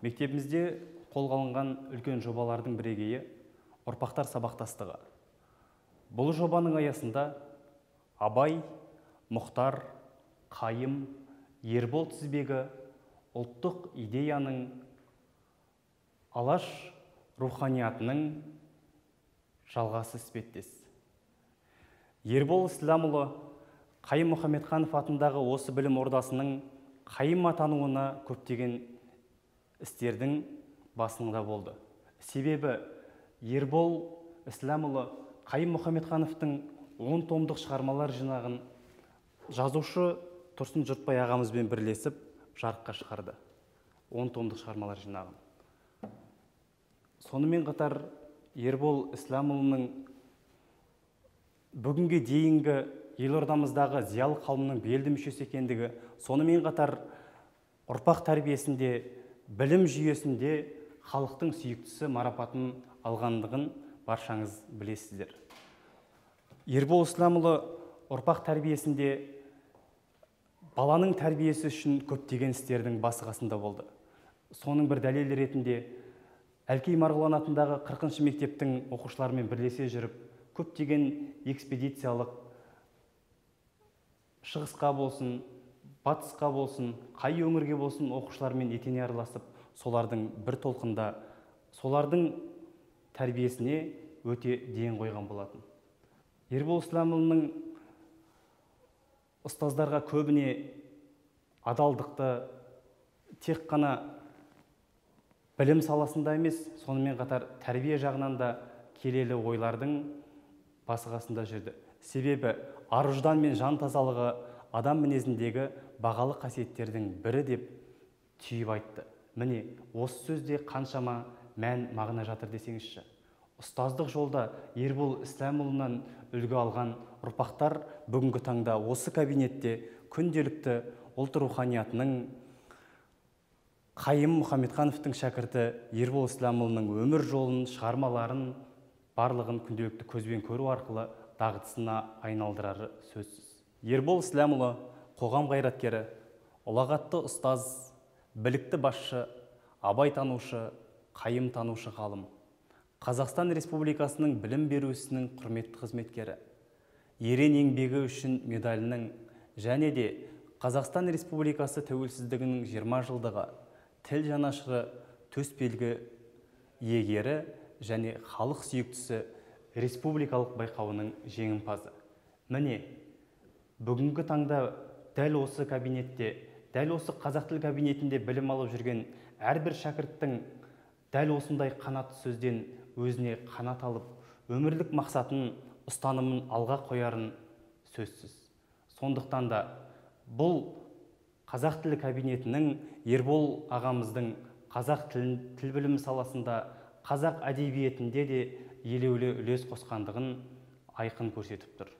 Мектебімізде қолға алынған үлкен жобалардың бірегейі ұрпақтар сабақтастығы. Бұл жобаның аясында Абай, Мұхтар, Қайым, Ербол тізбегі ұлттық идеяның, алаш руханиятының жалғасы іспеттес. Ербол Исламұлы Қайым Мұхамедханов атындағы осы білім ордасының Қайым атануына көптеген істердің басында болды. Себебі Ербол Исламұлы Қайым Мұхамедхановтың 10 томдық шығармалар жинағын жазушы Тұрсын Жұртбай ағамызбен бірлесіп жарыққа шығарды. 10 томдық шығармалар жинағын. Сонымен қатар Ербол Исламұлының бүгінге дейінгі елордамыздағы зиялы қауымның белді мүшесі екендігі, сонымен қатар ұрпақ тәрбиесінде, білім жүйесінде халықтың сүйіктісі марапатын алғандығын баршаңыз білесіздер. Ербол Исламұлы ұрпақ тәрбиесінде баланың тәрбиесі үшін көптеген істердің басы қасында болды. Соның бір дәлелі ретінде Әлкей Марғұлан атындағы 40-шы мектептің оқушыларымен бірлесе жүріп, көптеген экспедициялық шығысқа болсын, батысқа болсын, қай өңірге болсын оқушылармен етене араласып, солардың бір толқында, солардың тәрбиесіне өте ден қойған болатын. Ербол Исламұлының ұстаздарға көбіне адалдықты тек қана білім саласында емес, сонымен қатар тәрбие жағынан да келелі ойлардың басы қасында жүрді. Себебі ар-ұждан мен жан тазалығы адам мінезіндегі бағалы қасиеттердің бірі деп түйіп айтты. Міне, осы сөзде қаншама мән мағына жатыр десеңізші. Ұстаздық жолда Ербол Исламұлынан үлгі алған ұрпақтар бүгінгі таңда осы кабинетте күнделікті ұлт руханиятының, Қайым Мұхамедхановтың шәкірті Ербол Исламұлының өмір жолын, шығармаларын барлығын күнделікті көзбен көру арқылы дағдысына айналдырары сөзсіз. Ербол Исламұлы қоғам қайраткері, ұлағатты ұстаз, білікті басшы, абай танушы, Қайым танушы ғалым, Қазақстан Республикасының білім беру ісінің құрметті қызметкері, ерен еңбегі үшін медалінің және де Қазақстан Республикасы тәуелсіздігінің 20 жылдығы тіл жанашыры төсбелгі иегері және халық сүйіктісі республикалық байқауының жеңімпазы. Міне, бүгінгі таңда дәл осы кабинетте, дәл осы қазақ тіл кабинетінде білім алып жүрген әрбір шәкірттің дәл осындай қанатты сөзден өзіне қанат алып, өмірлік мақсатын, ұстанымын алға қоярын сөзсіз. Сондықтан да бұл қазақ тілі кабинетінің Ербол ағамыздың қазақ тіл білімі саласында, қазақ әдебиетінде де елеулі үлес қосқандығын айқын көрсетіп тұр.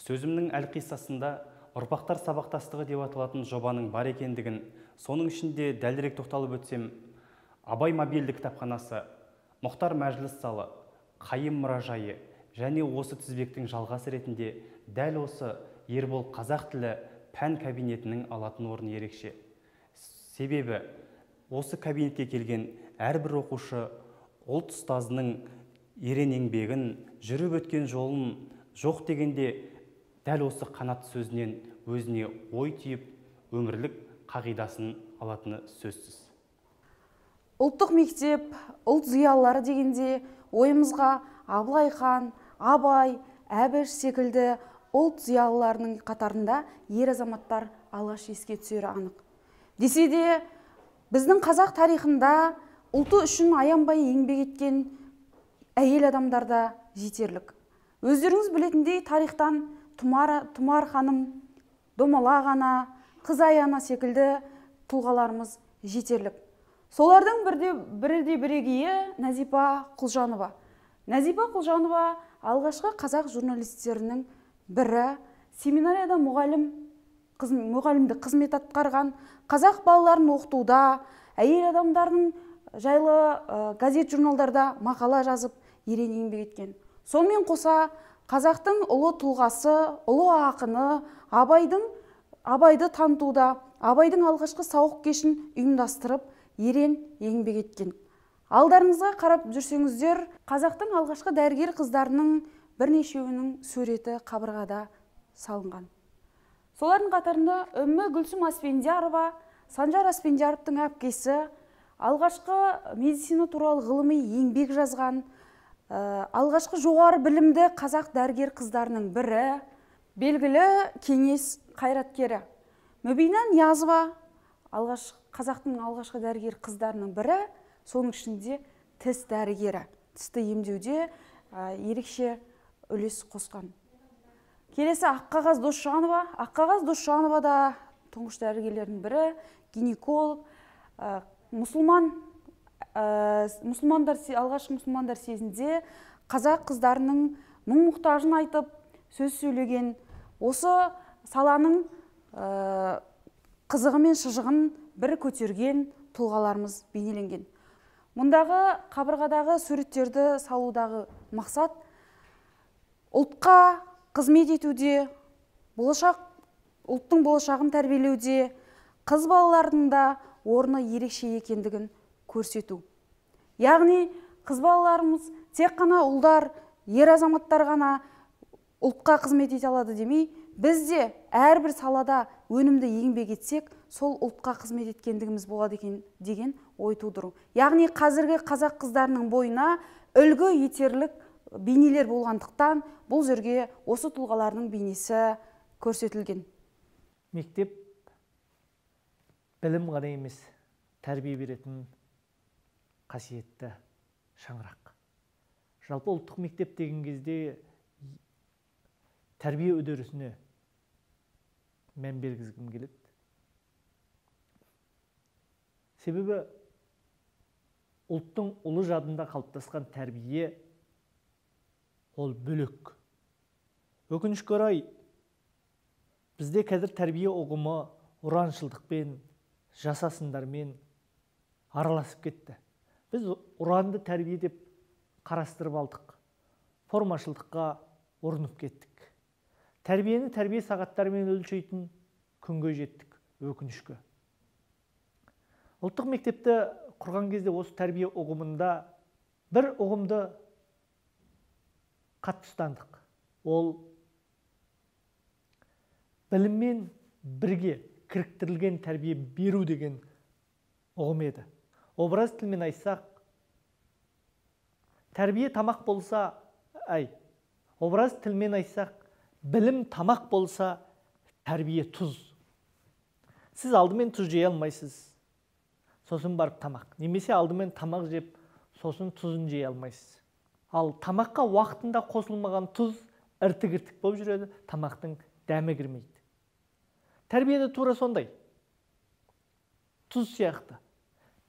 Сөзімнің әлқиссасында ұрпақтар сабақтастығы деп аталатын жобаның бар екендігін, соның ішінде дәлірек тоқталып өтсем, Абай мобильді кітапханасы, Мұхтар мәжіліс залы, Қайым мұражайы және осы тізбектің жалғасы ретінде дәл осы Ербол қазақ тілі пән кабинетінің алатын орны ерекше. Себебі осы кабинетке келген әрбір оқушы ұлт ұстазының ерен еңбегін, жүріп өткен жолын жоқ дегенде дәл осы қанат сөзінен өзіне ой түйіп, өмірлік қағидасын алатыны сөзсіз. Ұлттық мектеп, ұлт зиялылары дегенде ойымызға Абылай хан, Абай, Әбіш секілді ұлт зиялыларының қатарында ер азаматтар алғаш еске түсері анық. Десе де, біздің қазақ тарихында ұлты үшін аянбай еңбек еткен әйел адамдарда жетерлік. Өздеріңіз білетіндей тарихтан Тұмар ханым, Домалақ ана, Қызай ана секілді тұлғаларымыз жетерлік. Солардың бірі бірегейі Назипа Құлжанова. Назипа Құлжанова алғашқы қазақ журналистерінің бірі, семинарияда мұғалімдік қызмет атқарған, қазақ балаларын оқытуда, әйел адамдардың жайлы газет журналдарда мақала жазып, ерен еңбек еткен. Сонымен қоса қазақтың ұлы тұлғасы, ұлы ақыны Абайды танытуда, Абайдың алғашқы сауық кешін ұйымдастырып, ерен еңбек еткен. Алдарыңызға қарап жүрсеңіздер, қазақтың алғашқы дәрігер қыздарының бірнешеуінің суреті қабырғада салынған. Солардың қатарында Үмі Гүлсім Аспендиярова, Санжар Аспендияровтың әпкесі, алғашқы медицина туралы ғылыми еңбек жазған, алғашқы жоғары білімді қазақ дәрігер қыздарының бірі, белгілі кеңес қайраткері Мүбина Ниязова, қазақтың алғашқы дәрігер қыздарының бірі, соның ішінде тіс дәрігері, тісті емдеуде ерекше үлес қосқан. Келесі Аққағаз Досжанова. Аққағаз Досжанова да тұңғыш дәрігерлердің бірі, гинеколог, алғашқы мұсылмандар съезінде қазақ қыздарының мұң-мұқтажын айтып сөз сөйлеген, осы саланың қызығы мен шыжығын бір көтерген тұлғаларымыз бейнеленген. Мұндағы қабырғадағы суреттерді салудағы мақсат ұлтқа қызмет етуде, ұлттың болашағын тәрбиелеуде, қыз балалардың да орны ерекше екендігін көрсету. Яғни қыз балаларымыз тек қана ұлдар, ер азаматтар ғана ұлтқа қызмет ете алады демей, біз де әрбір салада өнімді еңбек етсек, сол ұлтқа қызмет еткендігіміз болады деген ой тудыру. Яғни қазіргі қазақ қыздарының бойына үлгі етерлік бейнелер болғандықтан бұл жерге осы тұлғалардың бейнесі көрсетілген. Мектеп білім ғана емес, тәрбие беретін қасиетті шаңырақ. Жалпы ұлттық мектеп деген кезде тәрбие үдерісіне мән бергізгім келеді. Себебі ұлттың ұлы жадында қалыптасқан тәрбие ол бөлек. Өкінішке орай, бізде қазір тәрбие ұғымы ұраншылдықпен, жасасындармен араласып кетті. Біз ұранды тәрбие деп қарастырып алдық. Формашылдыққа ұрынып кеттік. Тәрбиені тәрбие сағаттарымен өлшейтін күнге жеттік, өкінішке. Ұлттық мектепті құрған кезде осы тәрбие ұғымында бір ұғымды қатты ұстандық. Ол біліммен бірге кіріктірілген тәрбие беру деген ұғым еді. Образ тілмен айтсақ, тәрбие тамақ болса, образ тілмен айтсақ, білім тамақ болса, тәрбие тұз. Сіз алдымен тұз жей алмайсыз, сосын барып тамақ. Немесе алдымен тамақ жеп, сосын тұзын жей алмайсыз. Ал тамаққа уақытында қосылмаған тұз іртік-іртік болып жүреді, тамақтың дәмі кірмейді. Тәрбиеде тура сондай. Тұз сияқты.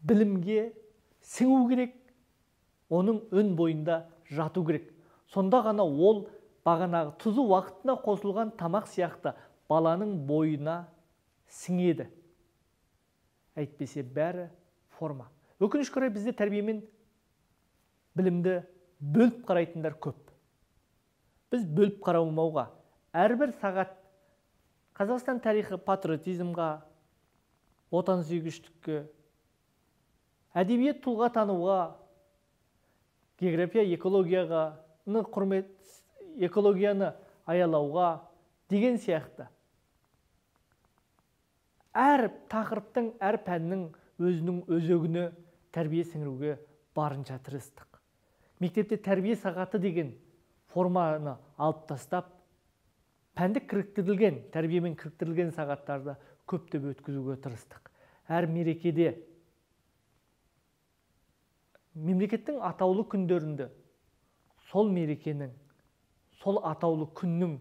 Білімге сіңу керек, оның өн бойында жату керек. Сонда ғана ол бағанағы тұзы уақытына қосылған тамақ сияқты баланың бойына сіңеді. Әйтпесе бәрі форма. Өкінішке орай бізде тәрбиемен білімді бөліп қарайтындар көп. Біз бөліп қарамауға, әрбір сағат Қазақстан тарихы патриотизмға, отансүйгіштікке, әдебиет тұлға тануға, география экологияға, экологияны аялауға деген сияқты. Әр тақырыптың, әр пәннің өзінің өзегіне тәрбие сіңіруге барынша тырыстық. Мектепте тәрбие сағаты деген форманы алып тастап, пәндік кіріктірілген, тәрбиемен кіріктірілген сағаттарды көптеп өткізуге тырыстық. Әр мерекеде мемлекеттің атаулы күндерінде сол мерекенің, сол атаулы күннің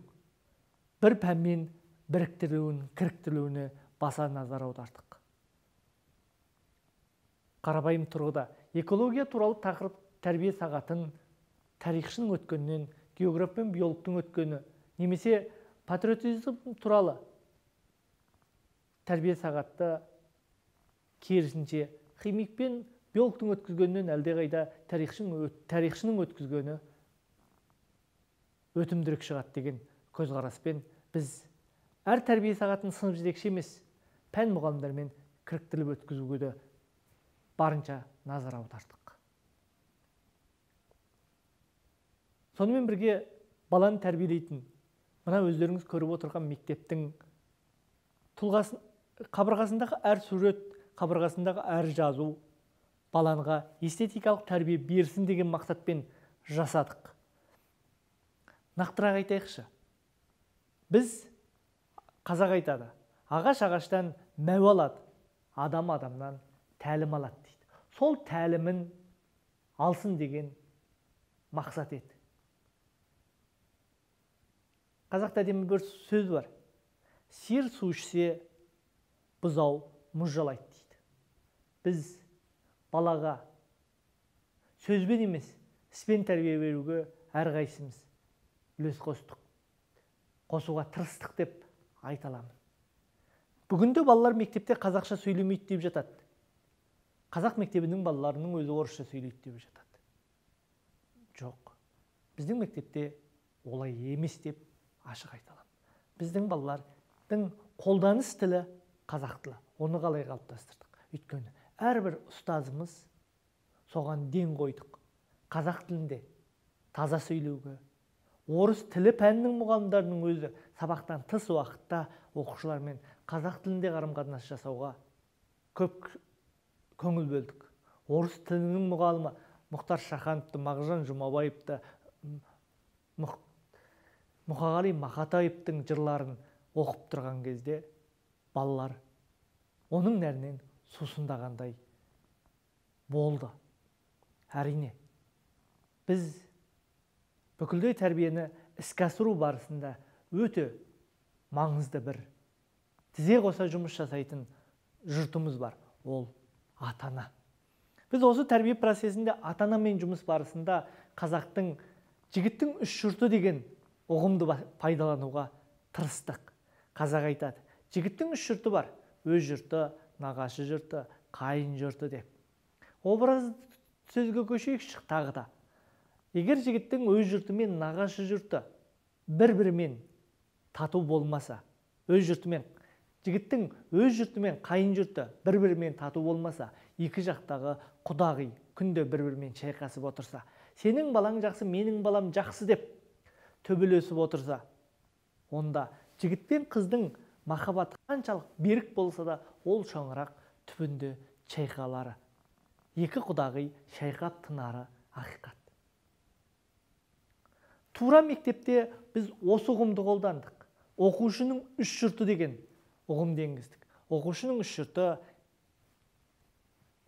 бір пәнмен кіріктірілуіне баса назар аудардық. Қарапайым тұрғыда экология туралы тақырып тәрбие сағатын тарихшының өткенінен, географ пен биологтың өткені, немесе патриотизм туралы тәрбие сағатты керісінше химик пен биологтың өткізгенінен әлдеқайда тарихшының өткізгені өтімдірек шығады деген көзқараспен біз әр тәрбие сағатын сынып жетекші емес, пән мұғалімдермен кіріктіріліп өткізуге де барынша назар аудардық. Сонымен бірге баланы тәрбиелейтін мына өздеріңіз көріп отырған мектептің қабырғасындағы әр сурет, қабырғасындағы әр жазу баланға эстетикалық тәрбие берсін деген мақсатпен жасадық. Нақтырақ айтайықшы. Біз қазақ айтады, ағаш ағаштан мәуе алады, адам адамнан тәлім алады дейді. Сол тәлімін алсын деген мақсат еді. Қазақта әдемі бір сөз бар. Сиыр су ішсе, бұзау мұз жалайды дейді. Біз балаға сөзбен емес, іспен тәрбие беруге әрқайсымыз үлес қостық. Қосуға тырыстық деп айта аламын. Бүгінде балалар мектепте қазақша сөйлемейді деп жатады. Қазақ мектебінің балаларының өзі орысша сөйлейді деп жатады. Жоқ. Біздің мектепте олай емес деп ашық айта аламын. Біздің балалардың қолданыс тілі қазақ тілі. Оны қалай қалыптастырдық? Өйткені әрбір ұстазымыз соған ден қойдық. Қазақ тілінде таза сөйлеуге. Орыс тілі пәнінің мұғалімдерінің өзі сабақтан тыс уақытта оқушылармен қазақ тілінде қарым-қатынас жасауға көп көңіл бөлдік. Орыс тілінің мұғалімі Мұхтар Шахановты, Мағжан Жұмабаевты, Мұқағали Мақатаевтың жырларын оқып тұрған кезде балалар оның нәрінен сусындағандай болды. Әрине, біз бүкілдей тәрбиені іске асыру барысында өте маңызды бір тізе қоса жұмыс жасайтын жұртымыз бар. Ол ата-ана. Біз осы тәрбие процесінде ата-анамен жұмыс барысында қазақтың жігіттің үш жұрты деген ұғымды пайдалануға тырыстық. Қазақ айтады, жігіттің үш жұрты бар. Өз жұрты, нағашы жұрты, қайын жұрты деп. Образ сөзге көшейікші тағы да. Егер жігіттің өз жұрты мен нағашы жұрты бір-бірімен тату болмаса, жігіттің өз жұрты мен қайын жұрты бір-бірімен тату болмаса, екі жақтағы құдағи күнде бір-бірімен шайқасып отырса, сенің балаң жақсы, менің балам жақсы деп төбелесіп отырса, онда жігіт пен қыздың махаббаты қаншалық берік болса да, ол шаңырақ түбінде шайқалары. Екі құдағи шайқап тынары ақиқат. Тура мектепте біз осы ұғымды қолдандық. Оқушының үш жұрты деген ұғымды енгіздік. Оқушының үш жұрты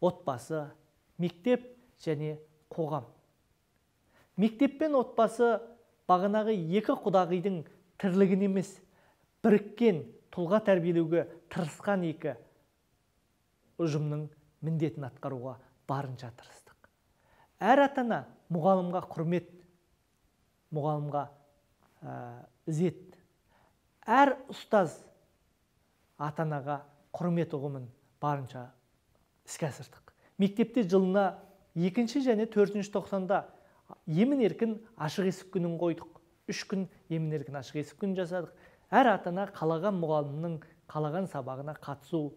отбасы, мектеп және қоғам. Мектеп пен отбасы бағанағы екі құдағидың тірлігін емес, біріккен тұлға тәрбиелеуге тырысқан екі ұжымның міндетін атқаруға барынша тырыстық. Әр ата-ана мұғалімға құрмет, мұғалімға ізет. Әр ұстаз ата-анаға құрмет ұғымын барынша іске асырдық. Мектепте жылына 2 және 4 тоқсанда емін-еркін ашық есік күнін қойдық. 3 күн емін-еркін ашық есік күнін жасадық. Әр ата-ана қалаған мұғалімнің қалаған сабағына қатысу,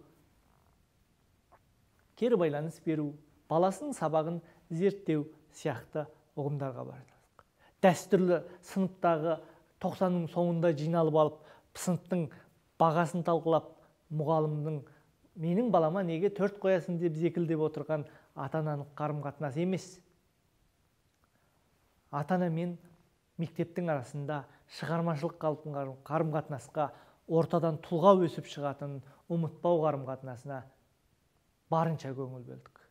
кері байланыс беру, баласының сабағын зерттеу сияқты ұғымдарға бардық. Дәстүрлі сыныптағы 90-ның соңында жиналып алып, сыныптың бағасын талқылап, мұғалімнің менің балама неге 4 қоясың деп зекілдеп отырған ата-ананың қарым-қатынас емес. Ата-ана мен мектептің арасында шығармашылық қарым-қатынасқа, ортадан тұлға өсіп шығатын ұмытпау қарым-қатынасына барынша көңіл бөлдік.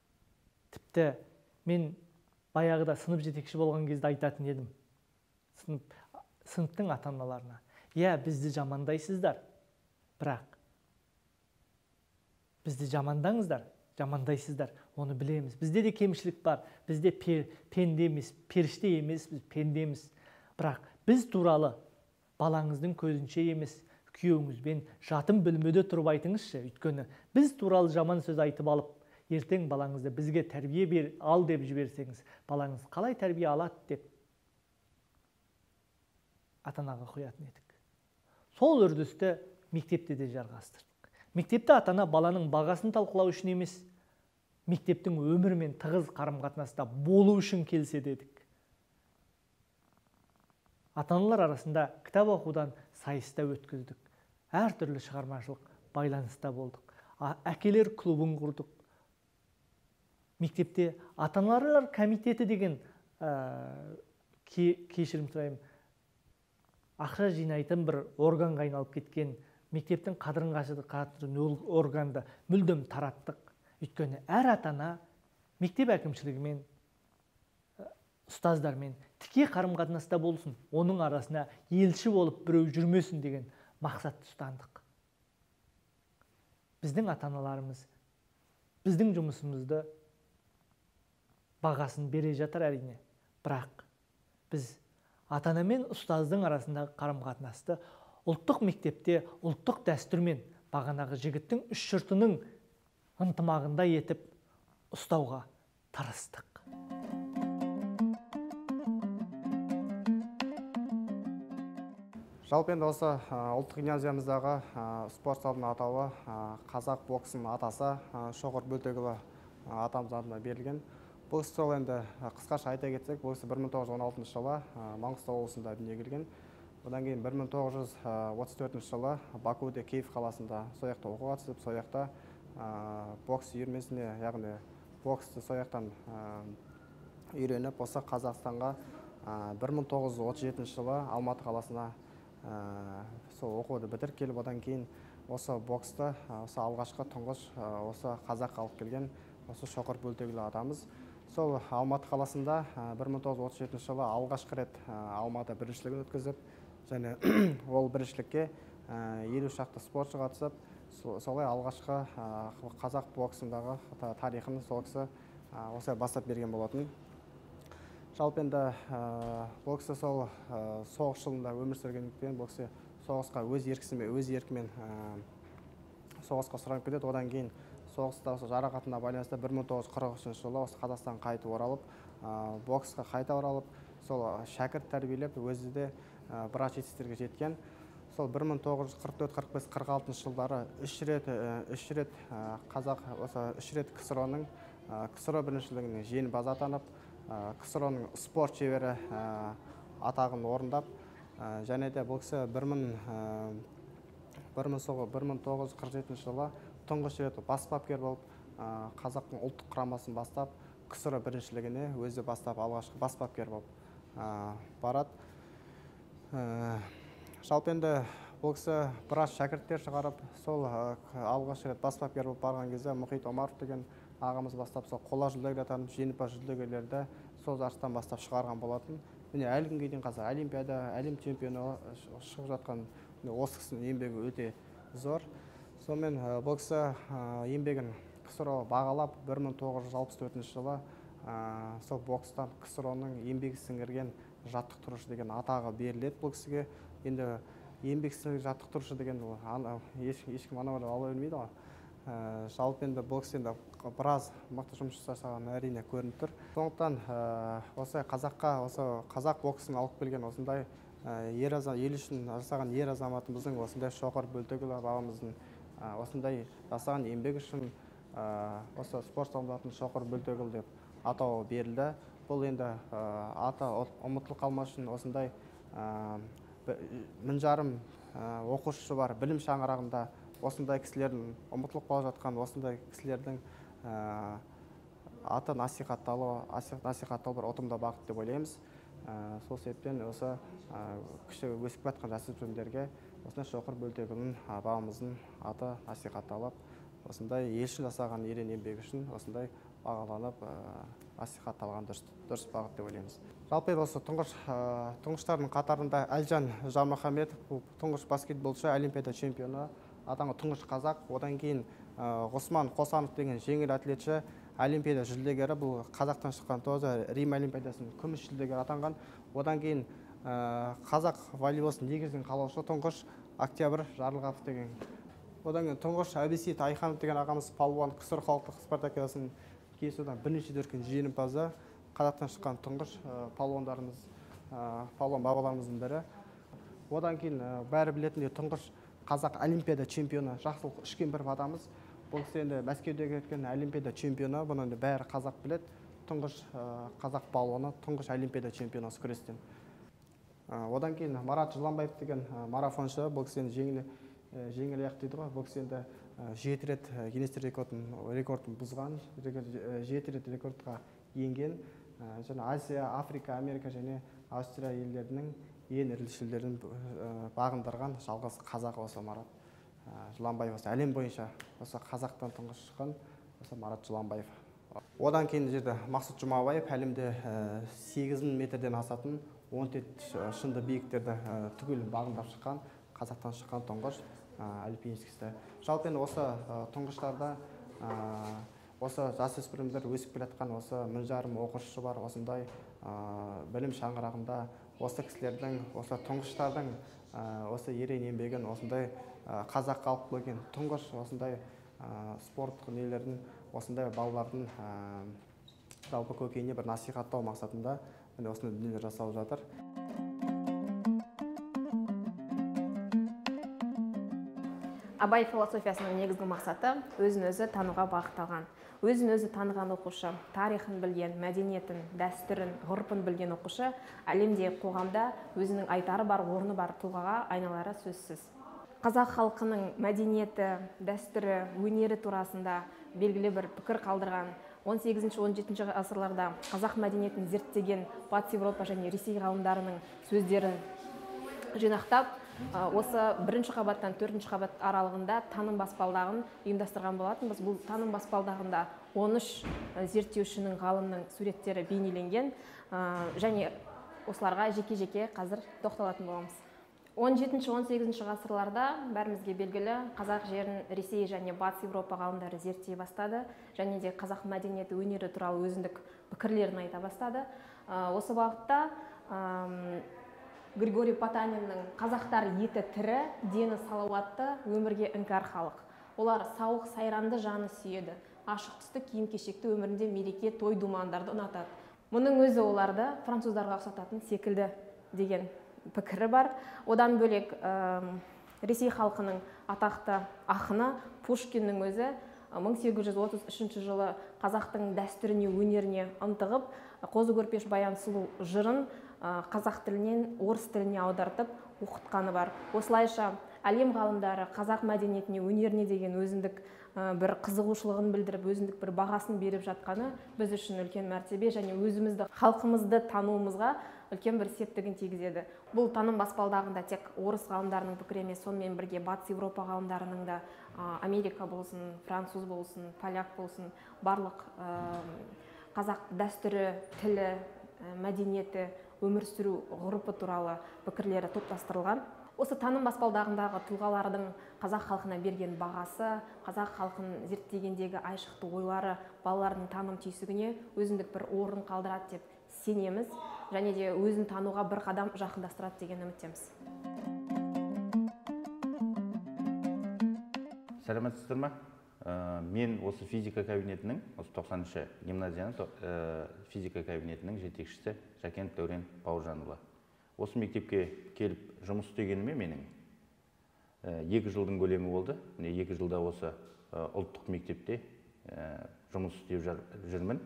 Тіпті мен баяғыда сынып жетекші болған кезде айтатын едім. Сыныптың ата-аналарына, «Иә, бізді жамандайсыздар, бірақ бізді жамандайсыздар, оны білеміз. Бізде де кемшілік бар, бізде пенде емес, періште емес, біз пендеміз. Бірақ біз туралы балаңыздың көзінше емес, күйеуіңізбен жатын бөлмеде тұрып айтыңызшы. Өйткені біз туралы жаман сөз айтып алып, ертең балаңызды бізге тәрбие ал деп жіберсеңіз, балаңыз қалай тәрбие алады деп ата-анаға қоятын едік. Сол үрдісті мектепте де жалғастырдық. Мектепте ата-ана баланың бағасын талқылау үшін емес, мектептің өмірмен тығыз қарым-қатынаста болу үшін келсе дедік. Ата-аналар арасында кітап оқудан сайыста өткіздік. Әртүрлі шығармашылық байланыста болдық. Әкелер клубын құрдық. Мектепте ата-аналар комитеті деген, кешірім сұраймын, ақша жинайтын бір органға айналып кеткен, мектептің қадірін қашыратын органды мүлдем тараттық. Өйткені әр ата-ана мектеп әкімшілігімен, ұстаздармен тіке қарым-қатынаста болсын, оның арасына елші болып біреу жүрмесін деген мақсатты ұстандық. Біздің ата-аналарымыз біздің жұмысымызды бағасын бере жатыр әрине, бірақ біз ата-ана мен ұстаздың арасындағы қарым-қатынасты ұлттық мектепте ұлттық дәстүрмен бағанағы жігіттің үш жұртының ынтымағында етіп ұстауға тырыстық. Жалпы енді осы ұлттық гимназиямыздағы спорт залының атауы қазақ боксының атасы Шоғыр Бөлтекұлы атамыз атына берілген. Бұл кісі сол енді қысқаша айта кетсек, бұл кісі 1916 жылы Маңғыстау облысында дүниеге келген. Одан кейін 1934 жылы Бакуде, Киев қаласында сол жақта оқуға түсіп, сол жақта бокс үйірмесіне, яғни боксты сол жақтан үйреніп, осы Қазақстанға 1937 жылы Алматы қаласына сол оқуды бітіріп келіп, одан кейін осы боксты осы алғашқы тұңғыш осы қазаққа алып келген осы Шоқыр Бөлтекұлы атамыз. Сол Алматы қаласында 1937 жылы алғашқы рет Алматы біріншілігін өткізіп, және ол біріншілікке 50 шақты спортшы қатысып, солай алғашқы қазақ боксындағы тарихын сол кісі осылай бастап берген болатын. Жалпы енді бұл кісі сол соғыс жылында өмір сүргендіктен бұл кісі соғысқа өз еркімен соғысқа сұранып кетеді. Одан кейін соғыста осы жарақатына байланысты 1943 жылы осы Қазақстанға қайтып оралып, боксқа қайта оралып, сол шәкірт тәрбиелеп, өзі де біраз жетістіктерге жеткен. Сол 1944-45-46 жылдары үш рет КСРО-ның біріншілігінің жеңімпазы атанып, КСРО-ның спорт шебері атағын орындап, және де бұл кісі 1947 жылы тұңғыш рет бас бапкер болып, қазақтың ұлттық құрамасын бастап, КСРО біріншілігіне өзі бастап, алғашқы бас бапкер болып барады. Жалпы енді бұл кісі біраз шәкірттер шығарып, сол алғаш рет бас бапкер болып барған кезде Мұхит Омаров деген ағамыз бастап, сол қола жүлдегер атанып, жеңімпаз жүлдегерлерді сол жарыстан бастап шығарған болатын. Міне әлі күнге дейін қазір Олимпиада, әлем чемпионы шығып жатқан осы кісінің еңбегі өте зор. Сонымен бұл кісі еңбегін КСРО бағалап, 1964 жылы сол бокстан КСРО-ның еңбек сіңірген жаттықтырушы деген атағы беріледі бұл кісіге. Енді еңбек сіңірген жаттықтырушы деген ешкім ала бермейді ғой. Жалпы енді бұл кісі біраз мықты жұмыс жасаған әрине көрініп тұр. Сондықтан осы қазақ боксын алып келген осындай ел үшін жасаған ер азаматымыздың осындай Шоқыр Бөлтекұлы бабамыздың осындай жасаған еңбек үшін осы спорт залында Шоқыр Бөлтекұлы деп атауы берілді. Бұл енді аты ұмытылып қалмас үшін осындай 1000 оқушысы бар білім шаңырағында осындай кісілердің ұмытылып қала жатқан осындай кісілердің аты насихатталу бір ұтымды бағыт деп ойлаймыз. Сол себептен осы кіші өсіп жатқан жасөспірімдерге осындай Шоқыр Бөлтекұлының бабамыздың аты насихатталып, осындай ел үшін жасаған ерен еңбегі үшін осындай бағаланып насихатталған дұрыс бағыт деп ойлаймыз. Жалпы осы тұңғыштардың қатарында Әлжан Жармахаметов, бұл тұңғыш баскетболшы, олимпиада чемпионы, атаңы тұңғыш қазақ. Одан кейін Ғосман Қосанов деген жеңіл атлетші, олимпиада жүлдегері, бұл қазақтан шыққан тоже Рим олимпиадасының күміс жүлдегері атанған. Одан кейін қазақ волейболын негізін қалаушы тұңғыш Октябрь Жарылғапов деген. Одан кейін тұңғыш Әбесейіт Айханов деген ағамыз палуан КСР халықтық спартакиадасының кездесудің бірнеше дүркін жеңімпазы, қазақтан шыққан тұңғыш палуан бабаларымыздың бірі. Одан кейін бәрі білетіндей тұңғыш қазақ олимпиада чемпионы Жақсылық Үшкемпіров атамыз. бұл кісі енді Мәскеудегі өткен Олимпиада чемпионы, бұны енді бәрі қазақ біледі. Тұңғыш қазақ балуаны, тұңғыш Олимпиада чемпионы осы күрестен. Одан кейін Марат Жыланбаев деген марафоншы, бұл кісі енді жеңіл аяқ дейді ғой. Бұл кісі енді 7 рет Гиннестер рекордын бұзған, 7 рет рекордқа енген. Және Азия, Африка, Америка және Австрия елдерінің ең ірі жүлделерін бағындырған жалғыз қазақ осы Марат Жыланбаев. Осы әлем бойынша осы қазақтан тұңғыш шыққан осы Марат Жыланбаев. Одан кейін жерде Мақсұт Жұмабаев әлемде 8 метрден асатын 17 шынды биіктерді түгел бағындап шыққан, қазақтан шыққан тұңғыш альпинисткісі. Жалпы енді осы тұңғыштарда осы жасөспірімдер өсіп келе жатқан осы 1000 жарым оқушы бар. Осындай білім шаңырағында осы кісілердің, осы тұңғыштардың осы ерен еңбегін, осындай қазаққа алып келген тұңғыш осындай спорт нелердің, осындай балалардың жалпы көкейіне бір насихаттау мақсатында осындай дүниелер жасалып жатыр. Абай философиясының негізгі мақсаты өзін-өзі тануға бағытталған. Өзін-өзі таныған оқушы, тарихын білген, мәдениетін, дәстүрін, ғұрпын білген оқушы әлемде, қоғамда өзінің айтары бар, орны бар тұлғаға айналары сөзсіз. Қазақ халқының мәдениеті, дәстүрі, өнері турасында белгілі бір пікір қалдырған 18-17 ғасырларда қазақ мәдениетін зерттеген Батыс Еуропа және Ресей ғалымдарының сөздерін жинақтап, осы 1-ші қабаттан 4-ші қабат аралығында таным баспалдағын ұйымдастырған болатынбыз. Бұл таным баспалдағында 13 зерттеушінің, ғалымның суреттері бейнеленген, және осыларға жеке-жеке қазір тоқталатын боламыз. 17-18 ғасырларда бәрімізге белгілі қазақ жерін Ресей және Батыс Еуропа ғалымдары зерттей бастады, және де қазақ мәдениеті, өнері туралы өзіндік пікірлерін айта бастады. Осы бағытта Григорий Потаниннің қазақтар еті тірі, дені салауатты, өмірге іңкәр халық. Олар сауық сайранды жаны сүйеді, ашық түсті киім-кешекті, өмірінде мереке, той думандарды ұнатады. Мұның өзі оларды француздарға ұқсататын секілді деген пікірі бар. Одан бөлек Ресей халқының атақты ақыны Пушкиннің өзі 1833 жылы қазақтың дәстүріне, өнеріне ынтығып, Қозы көрпеш баян сұлу жырын қазақ тілінен орыс тіліне аудартып оқытқаны бар. Осылайша әлем ғалымдары қазақ мәдениетіне, өнеріне деген өзіндік бір қызығушылығын білдіріп, өзіндік бір бағасын беріп жатқаны біз үшін үлкен мәртебе, және өзімізді, халқымызды тануымызға үлкен бір септігін тигізеді. Бұл таным баспалдағында тек орыс ғалымдарының пікірі емес, сонымен бірге Батыс Еуропа ғалымдарының да, Америка болсын, француз болсын, поляк болсын, барлық қазақ дәстүрі, тілі, мәдениеті, өмір сүру ғұрпы туралы пікірлері топтастырылған. Осы таным баспалдағындағы тұлғалардың қазақ халқына берген бағасы, қазақ халқын зерттегендегі айшықты ойлары балалардың таным түйсігіне өзіндік бір орын қалдырады деп сенеміз, және де өзін тануға бір қадам жақындастырады деген үміттеміз. Сәлеметсіздер ме? Мен осы физика кабинетінің, осы 90-шы гимназияның физика кабинетінің жетекшісі Жәкенов Дәурен Бауыржанұлы. Осы мектепке келіп жұмыс істегеніме менің 2 жылдың көлемі болды. 2 жылда осы ұлттық мектепте жұмыс істеп жүрмін.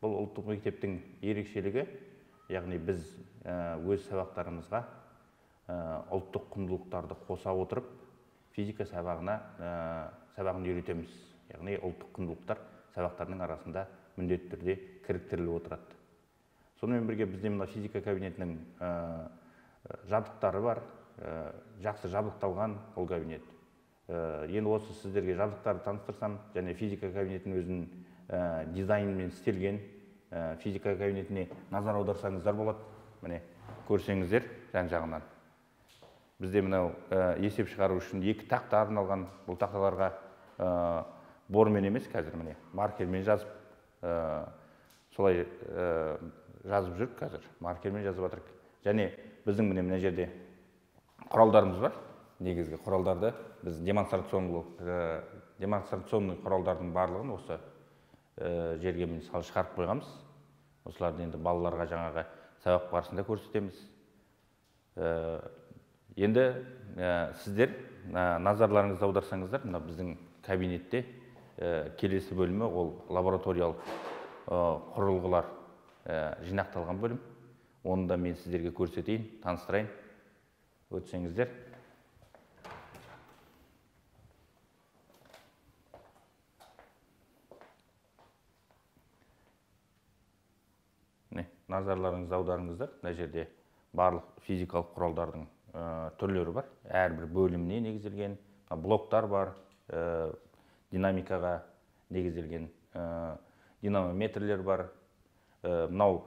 Бұл ұлттық мектептің ерекшелігі, яғни біз өз сабақтарымызға ұлттық құндылықтарды қоса отырып, физика сабағын үйретеміз. Яғни ұлттық құндылықтар сабақтардың арасында міндетті түрде кіріктіріліп отырады. Сонымен бірге бізде мына физика кабинетінің жабдықтары бар, жақсы жабдықталған ол кабинет. Енді осы сіздерге жабдықтарды таныстырсам, және физика кабинетінің өзінің дизайнмен істелген физика кабинетіне назар аударсаңыздар болады. Міне, көрсеңіздер жан-жағынан. Бізде мынау есеп шығару үшін 2 тақта арналған. Бұл тақталарға бормен емес, қазір міне маркермен жазып, солай жазып жүріп, қазір маркермен жазып жатырық. Және біздің мына жерде құралдарымыз бар. Негізгі құралдарды біз демонстрационный құралдардың барлығын осы жерге мысалы шығарып қойғанбыз. Осыларды енді балаларға жаңағы сабақ барысында көрсетеміз. Енді сіздер назарларыңызды аударсаңыздар, мына біздің кабинетте келесі бөлімі ол лабораториялық құрылғылар жинақталған бөлім. Оны да мен сіздерге көрсетейін, таныстырайын. Өтсеңіздер. Назарларыңызды аударыңыздар. Мына жерде барлық физикалық құралдардың түрлері бар. Әрбір бөліміне негізделген блоктар бар, динамикаға негізделген динамометрлер бар. Мынау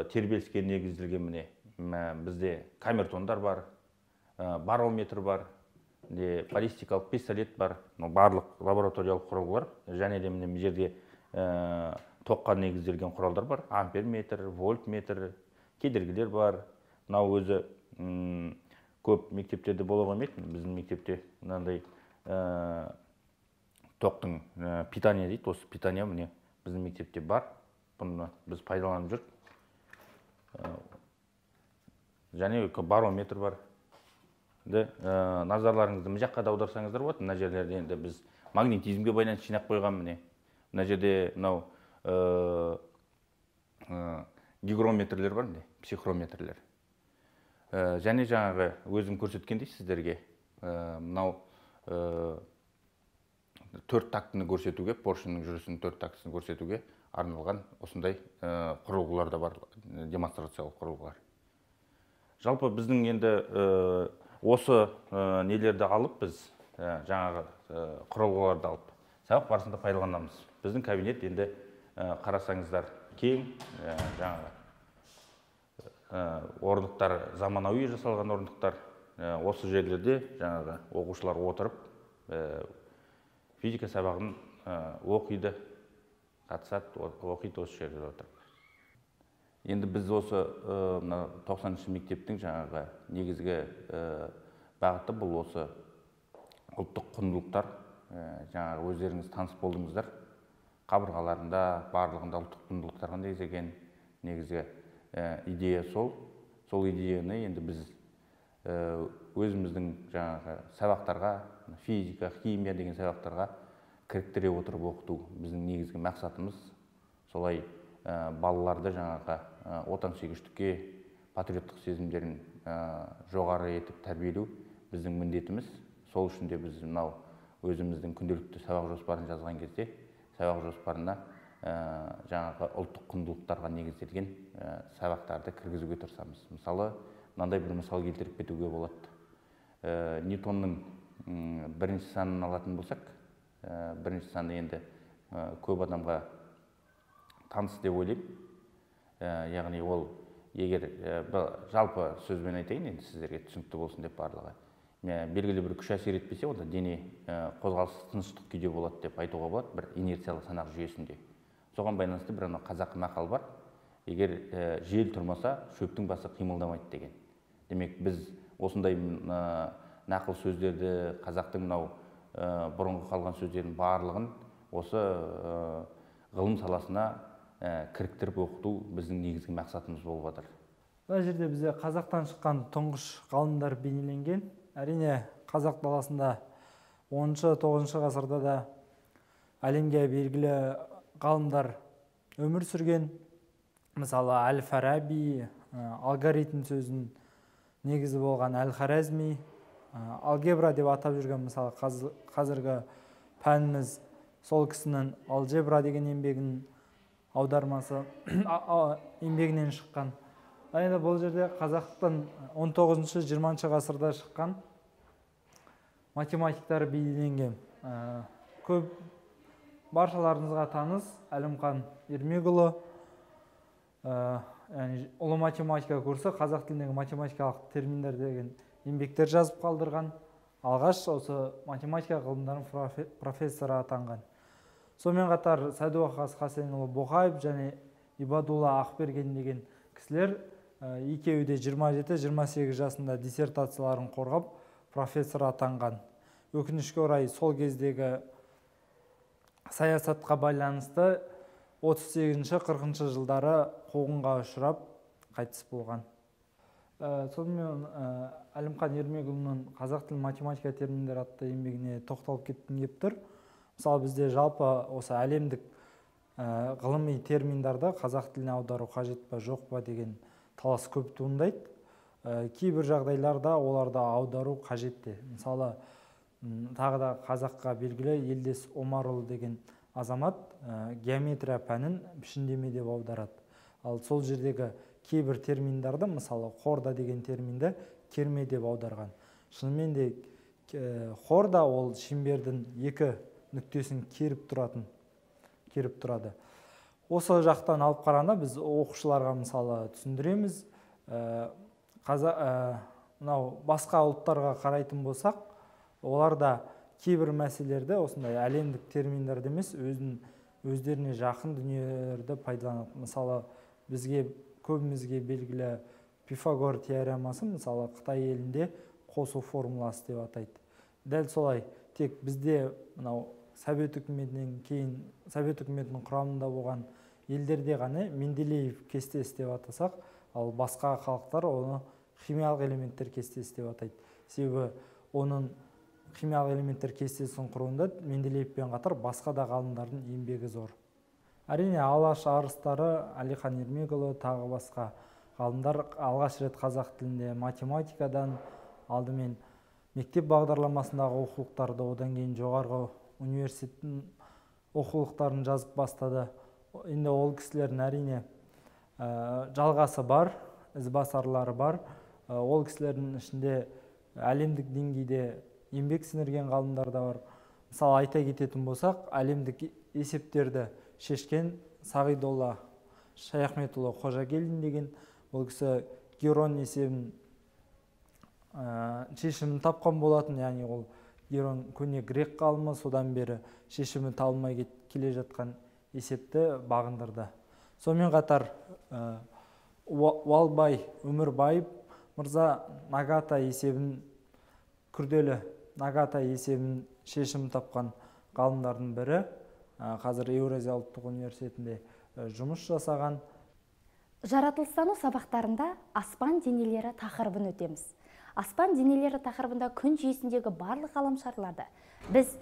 тербеліске негізделген міне бізде камертондар бар, барометр бар, баллистикалық пистолет бар. Барлық лабораториялық құрылғылар және де мына жерде тоққа негізделген құралдар бар. Амперметр, вольтметр, кедергілер бар. Мынау өзі көп мектептерде бола қоймайды. Біздің мектепте мынандай тоқтың питание дейді. Осы питание міне біздің мектепте бар. Бұны біз пайдаланып жүрік. Және барометр бар. Назарларыңызды мына жаққа да аударсаңыздар болады. Мына жерлерде енді біз магнетизмге байланысты жинап қойған міне. Мына жерде мынау гигрометрлер бар, психрометрлер. Және жаңағы өзім көрсеткендей сіздерге мынау 4 тактыны көрсетуге, Поршенің жүрісінің 4 тактысын көрсетуге арналған осындай құрылғылар да бар, демонстрациялық құрылғылар. Жалпы біздің енді осы нелерді алып, біз жаңағы құрылғыларды алып, сабақ барысында пайдаланамыз. Біздің кабинет енді қарасаңыздар кең, жаңағы орындықтар заманауи жасалған орындықтар. Осы жерлерде жаңағы оқушылар отырып физика сабағын оқиды, қатысады, оқиды осы жерде отырып. Енді біз осы 90-шы мектептің жаңағы негізгі бағыты бұл осы ұлттық құндылықтар. Жаңағы өздеріңіз таныс болдыңыздар. Қабырғаларында, барлығында ұлттық құндылықтарға негізделген негізгі идея сол. Сол идеяны енді біз өзіміздің жаңағы сабақтарға, физика, химия деген сабақтарға кіріктіре отырып оқыту біздің негізгі мақсатымыз. Солай балаларды жаңағы отансүйгіштікке, патриоттық сезімдерін жоғары етіп тәрбиелеу біздің міндетіміз. Сол үшін де біз мынау өзіміздің күнделікті сабақ жоспарын жазған кезде сабақ жоспарына жаңағы ұлттық құндылықтарға негізделген сабақтарды кіргізуге тырысамыз. Мысалы, мынандай бір мысал келтіріп кетуге болады. Ньютонның бірінші санын алатын болсақ, бірінші саны енді көп адамға таныс деп ойлаймын. Яғни ол егер жалпы сөзбен айтайын, енді сіздерге түсінікті болсын деп барлығы. Белгілі бір күш әсер етпесе, онда дене қозғалысы тыныштық күйде болады деп айтуға болады, бір инерциялық санақ жүйесінде. Соған байланысты бір қазақы мақал бар. Егер жел тұрмаса, шөптің басы қимылдамайды деген. Демек, біз осындай нақыл сөздерді, қазақтың мынау бұрынғы қалған сөздердің барлығын осы ғылым саласына кіріктіріп оқыту біздің негізгі мақсатымыз болып жатыр. Мына жерде бізде қазақтан шыққан тұңғыш ғалымдар бейнеленген. Әрине, қазақ даласында 10-9 ғасырда да әлемге белгілі ғалымдар өмір сүрген. Мысалы, Әл-Фараби, алгоритм сөзін негізі болған Әл-Хорезми, алгебра деп атап жүрген, мысалы, қазіргі пәніміз сол кісінің алгебра деген еңбегінің аудармасы еңбегінен шыққан. Енді бұл жерде қазақтың 19-20 ғасырда шыққан математиктар бейнеленген. Көп баршаларыңызға таныс Әлімқан Ермекұлы, ұлы математика курсы, қазақ тіліндегі математикалық терминдер деген еңбектер жазып қалдырған. Алғаш осы математика ғылымдарының профессоры атанған. Сонымен қатар Сәдуақас Хасенұлы Боқаев және Ибадулла Ақберген деген кісілер екеуі де 27-28 жасында диссертацияларын қорғап профессор атанған. Өкінішке орай сол кездегі саясатқа байланысты 38-40 жылдары қуғынға ұшырап қайтыс болған. Сонымен Әлімқан Ермекұлының қазақ тілі математика терминдері атты еңбегіне тоқталып кеткім келіп тұр. Мысалы бізде жалпы осы әлемдік ғылыми терминдарды қазақ тіліне аудару қажет па жоқ па деген талас көп туындайды. Кейбір жағдайларда оларды аудару қажет те. Мысалы тағы да қазаққа белгілі Елдес Омарұлы деген азамат геометрия пәнін пішіндеме деп аударады. Ал сол жердегі кейбір терминдарды, мысалы хорда деген терминді керме деп аударған. Шынымен де хорда ол шеңбердің екі нүктесін керіп тұрады. Осы жақтан алып қарағанда біз оқушыларға мысалы түсіндіреміз. Мынау басқа ұлттарға қарайтын болсақ, оларда кейбір мәселелерді осындай әлемдік терминдерді емес, өздеріне жақын дүниелерді пайдаланады. Мысалы көбімізге белгілі Пифагор теоремасы, мысалы Қытай елінде қосу формуласы деп атайды. Дәл солай, тек бізде мынау Совет үкіметінен кейін, Совет үкіметінің құрамында болған елдерде ғана Менделеев кестесі деп атасақ, ал басқа халықтар оны химиялық элементтер кестесі деп атайды. Себебі оның химиялық элементтер кестесін құруында Менделеевпен қатар басқа да ғалымдардың еңбегі зор. Әрине алаш арыстары, Әлихан Ермекұлы, тағы басқа ғалымдар алғаш рет қазақ тілінде математикадан, алдымен мектеп бағдарламасындағы оқулықтарды, одан кейін жоғарғы университеттің оқулықтарын жазып бастады. Енді ол кісілердің әрине жалғасы бар, ізбасарлары бар. Ол кісілердің ішінде әлемдік деңгейде еңбек сіңірген ғалымдар да бар. Мысалы айта кететін болсақ, әлемдік есептерді шешкен Сағидолла Шаяхметұлы Қожагелдин деген ол кісі Герон есебін шешімін тапқан болатын, яғни ол Герон көне грек ғалымы, содан бері шешімі табылмай келе жатқан есепті бағындырды. Сонымен қатар Уалбай Өмірбаев мырза Нагата есебін, күрделі Нагата есебін шешімін тапқан ғалымдардың бірі, қазір Еуразия ұлттық университетінде жұмыс жасаған. Жаратылыстану сабақтарында аспан денелері тақырыбын өтеміз. Аспан денелері тақырыбында күн жүйесіндегі барлық ғаламшарларды біз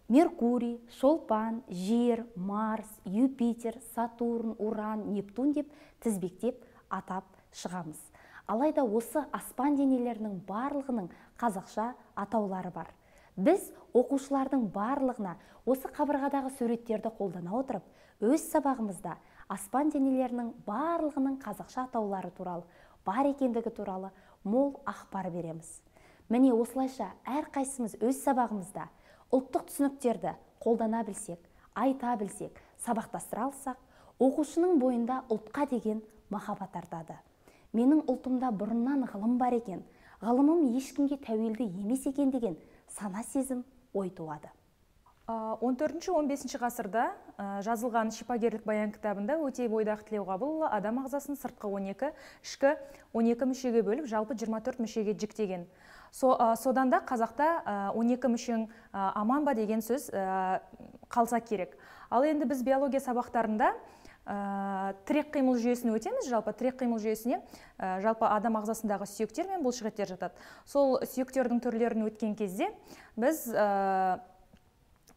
Меркурий, Шолпан, Жер, Марс, Юпитер, Сатурн, Уран, Нептун деп тізбектеп атап шығамыз. Алайда осы аспан денелерінің барлығының қазақша атаулары бар. Біз оқушылардың барлығына осы қабырғадағы суреттерді қолдана отырып, өз сабағымызда аспан денелерінің барлығының қазақша атаулары туралы, бар екендігі туралы мол ақпар береміз. Міне осылайша әрқайсымыз өз сабағымызда ұлттық түсініктерді қолдана білсек, айта білсек, сабақтастыра алсақ, оқушының бойында ұлтқа деген махаббат артады. Менің ұлтымда бұрыннан ғылым бар екен, ғылымым ешкімге тәуелді емес екен деген сана сезім ой туады. 14-15 ғасырда жазылған Шипагерлік баян кітабында Өтей Бойдақ Тілеуғабылұлы адам ағзасын сыртқы 12, ішкі 12 мүшеге бөліп, жалпы 24 мүшеге жіктеген. Содан да қазақта 12 мүшең аман ба деген сөз қалса керек. Ал енді біз биология сабақтарында тірек қимыл жүйесін өтеміз. Жалпы тірек қимыл жүйесіне жалпы адам ағзасындағы сүйектер мен бұлшықеттер жатады. Сол сүйектердің түрлерін өткен кезде біз